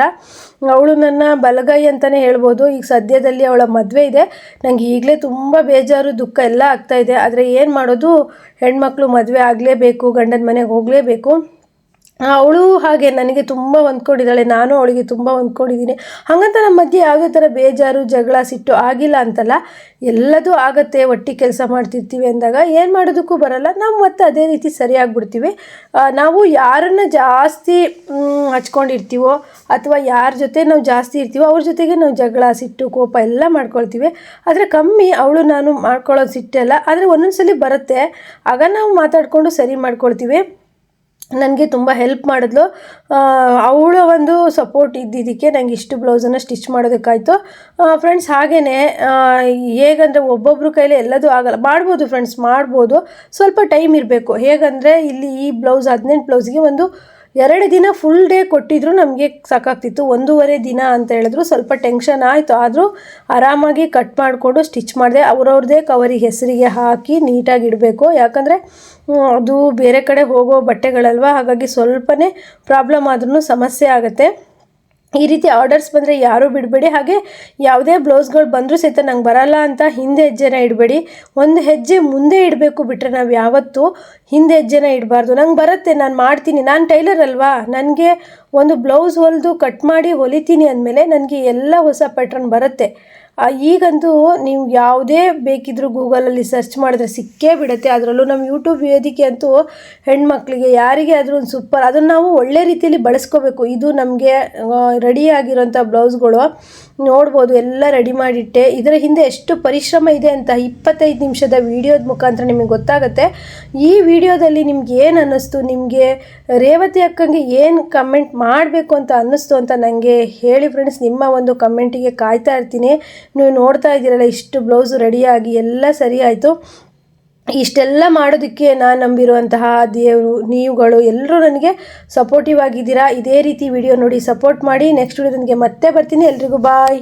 Speaker 1: ಅವಳು ನನ್ನ ಬಲಗೈ ಅಂತಲೇ ಹೇಳ್ಬೋದು. ಈಗ ಸದ್ಯದಲ್ಲಿ ಅವಳ ಮದುವೆ ಇದೆ. ನನಗೆ ಈಗಲೇ ತುಂಬ ಬೇಜಾರು ದುಃಖ ಎಲ್ಲ ಆಗ್ತಾಯಿದೆ. ಆದರೆ ಏನು ಮಾಡೋದು, ಹೆಣ್ಮಕ್ಳು ಮದುವೆ ಆಗಲೇಬೇಕು, ಗಂಡನ ಮನೆಗೆ ಹೋಗಲೇಬೇಕು. ಅವಳು ಹಾಗೆ ನನಗೆ ತುಂಬ ಹೊಂದ್ಕೊಂಡಿದ್ದಾಳೆ, ನಾನು ಅವಳಿಗೆ ತುಂಬ ಹೊಂದ್ಕೊಂಡಿದ್ದೀನಿ. ಹಾಗಂತ ನಮ್ಮ ಮಧ್ಯೆ ಯಾವುದೇ ಥರ ಬೇಜಾರು ಜಗಳ ಸಿಟ್ಟು ಆಗಿಲ್ಲ ಅಂತಲ್ಲ, ಎಲ್ಲದೂ ಆಗುತ್ತೆ. ಒಟ್ಟಿಗೆ ಕೆಲಸ ಮಾಡ್ತಿರ್ತೀವಿ ಅಂದಾಗ ಏನು ಮಾಡೋದಕ್ಕೂ ಬರಲ್ಲ. ನಾವು ಮತ್ತೆ ಅದೇ ರೀತಿ ಸರಿಯಾಗಿಬಿಡ್ತೀವಿ. ನಾವು ಯಾರನ್ನು ಜಾಸ್ತಿ ಹಚ್ಕೊಂಡಿರ್ತೀವೋ ಅಥವಾ ಯಾರ ಜೊತೆ ನಾವು ಜಾಸ್ತಿ ಇರ್ತೀವೋ ಅವ್ರ ಜೊತೆಗೆ ನಾವು ಜಗಳ ಸಿಟ್ಟು ಕೋಪ ಎಲ್ಲ ಮಾಡ್ಕೊಳ್ತೀವಿ. ಆದರೆ ಕಮ್ಮಿ ಅವಳು ನಾನು ಮಾಡ್ಕೊಳ್ಳೋದು ಸಿಟ್ಟೆಲ್ಲ. ಆದರೆ ಒಂದೊಂದು ಸಲ ಬರುತ್ತೆ, ಆಗ ನಾವು ಮಾತಾಡಿಕೊಂಡು ಸರಿ ಮಾಡ್ಕೊಳ್ತೀವಿ. ನನಗೆ ತುಂಬ ಹೆಲ್ಪ್ ಮಾಡಿದ್ಲು. ಅವಳ ಒಂದು ಸಪೋರ್ಟ್ ಇದ್ದಿದ್ದಕ್ಕೆ ನನಗೆ ಇಷ್ಟು ಬ್ಲೌಸನ್ನು ಸ್ಟಿಚ್ ಮಾಡೋದಕ್ಕಾಯಿತು ಫ್ರೆಂಡ್ಸ್. ಹಾಗೆಯೇ ಹೇಗಂದರೆ ಒಬ್ಬೊಬ್ಬರು ಕೈಲಿ ಎಲ್ಲದೂ ಆಗಲ್ಲ. ಮಾಡ್ಬೋದು ಫ್ರೆಂಡ್ಸ್, ಮಾಡ್ಬೋದು, ಸ್ವಲ್ಪ ಟೈಮ್ ಇರಬೇಕು. ಹೇಗಂದರೆ ಇಲ್ಲಿ ಈ ಬ್ಲೌಸ್ 18 ಬ್ಲೌಸ್ಗೆ ಒಂದು 2 ದಿನ ಫುಲ್ ಡೇ ಕೊಟ್ಟಿದ್ರು ನಮಗೆ ಸಾಕಾಗ್ತಿತ್ತು. 1.5 ದಿನ ಅಂತ ಹೇಳಿದ್ರು. ಸ್ವಲ್ಪ ಟೆನ್ಷನ್ ಆಯಿತು, ಆದರೂ ಆರಾಮಾಗಿ ಕಟ್ ಮಾಡಿಕೊಂಡು ಸ್ಟಿಚ್ ಮಾಡಿದೆ. ಅವ್ರವ್ರದ್ದೇ ಕವರಿಗೆ ಹೆಸರಿಗೆ ಹಾಕಿ ನೀಟಾಗಿ ಇಡಬೇಕು. ಯಾಕಂದರೆ ಅದು ಬೇರೆ ಕಡೆ ಹೋಗೋ ಬಟ್ಟೆಗಳಲ್ವ, ಹಾಗಾಗಿ ಸ್ವಲ್ಪನೇ ಪ್ರಾಬ್ಲಮ್ ಆದ್ರೂ ಸಮಸ್ಯೆ ಆಗುತ್ತೆ. ಈ ರೀತಿ ಆರ್ಡರ್ಸ್ ಬಂದರೆ ಯಾರೂ ಬಿಡಬೇಡಿ. ಹಾಗೆ ಯಾವುದೇ ಬ್ಲೌಸ್ಗಳು ಬಂದರೂ ಸಹಿತ ನಂಗೆ ಬರಲ್ಲ ಅಂತ ಹಿಂದೆ ಹೆಜ್ಜೆನ ಇಡಬೇಡಿ. ಒಂದು ಹೆಜ್ಜೆ ಮುಂದೆ ಇಡಬೇಕು, ಬಿಟ್ಟರೆ ನಾವು ಯಾವತ್ತೂ ಹಿಂದೆ ಹೆಜ್ಜೆನ ಇಡಬಾರ್ದು. ನಂಗೆ ಬರುತ್ತೆ, ನಾನು ಮಾಡ್ತೀನಿ, ನಾನು ಟೈಲರ್ ಅಲ್ವಾ, ನನಗೆ ಒಂದು ಬ್ಲೌಸ್ ಹೊಲಿದು ಕಟ್ ಮಾಡಿ ಹೊಲಿತೀನಿ ಅಂದಮೇಲೆ ನನಗೆ ಎಲ್ಲ ಹೊಸ ಪ್ಯಾಟ್ರನ್ ಬರುತ್ತೆ. ಈಗಂತೂ ನೀವು ಯಾವುದೇ ಬೇಕಿದ್ರೂ ಗೂಗಲಲ್ಲಿ ಸರ್ಚ್ ಮಾಡಿದ್ರೆ ಸಿಕ್ಕೇ ಬಿಡುತ್ತೆ. ಅದರಲ್ಲೂ ನಮ್ಮ ಯೂಟ್ಯೂಬ್ ವೇದಿಕೆ ಅಂತೂ ಹೆಣ್ಮಕ್ಳಿಗೆ ಯಾರಿಗೆ ಆದರೂ ಒಂದು ಸೂಪರ್. ಅದನ್ನು ನಾವು ಒಳ್ಳೆ ರೀತಿಯಲ್ಲಿ ಬಳಸ್ಕೋಬೇಕು. ಇದು ನಮಗೆ ರೆಡಿಯಾಗಿರೋಂಥ ಬ್ಲೌಸ್ಗಳು ನೋಡ್ಬೋದು, ಎಲ್ಲ ರೆಡಿ ಮಾಡಿಟ್ಟೆ. ಇದರ ಹಿಂದೆ ಎಷ್ಟು ಪರಿಶ್ರಮ ಇದೆ ಅಂತ 25 ನಿಮಿಷದ ವಿಡಿಯೋದ ಮುಖಾಂತರ ನಿಮಗೆ ಗೊತ್ತಾಗುತ್ತೆ. ಈ ವಿಡಿಯೋದಲ್ಲಿ ನಿಮ್ಗೆ ಏನು ಅನ್ನಿಸ್ತು, ನಿಮಗೆ ರೇವತಿ ಅಕ್ಕಂಗೆ ಏನು ಕಮೆಂಟ್ ಮಾಡಬೇಕು ಅಂತ ಅನ್ನಿಸ್ತು ಅಂತ ನನಗೆ ಹೇಳಿ ಫ್ರೆಂಡ್ಸ್. ನಿಮ್ಮ ಒಂದು ಕಮೆಂಟಿಗೆ ಕಾಯ್ತಾ ಇರ್ತೀನಿ. ನೀವು ನೋಡ್ತಾ ಇದ್ದೀರಲ್ಲ, ಇಷ್ಟು ಬ್ಲೌಸು ರೆಡಿಯಾಗಿ ಎಲ್ಲ ಸರಿ ಆಯಿತು. ಇಷ್ಟೆಲ್ಲ ಮಾಡೋದಕ್ಕೆ ನಾನು ನಂಬಿರುವಂತಹ ದೇವರು, ನೀವುಗಳು ಎಲ್ಲರೂ ನನಗೆ ಸಪೋರ್ಟಿವ್ ಆಗಿದ್ದೀರಾ. ಇದೇ ರೀತಿ ವಿಡಿಯೋ ನೋಡಿ ಸಪೋರ್ಟ್ ಮಾಡಿ. ನೆಕ್ಸ್ಟ್ ವಿಡಿಯೋ ನನಗೆ ಮತ್ತೆ ಬರ್ತೀನಿ. ಎಲ್ರಿಗೂ ಬಾಯ್.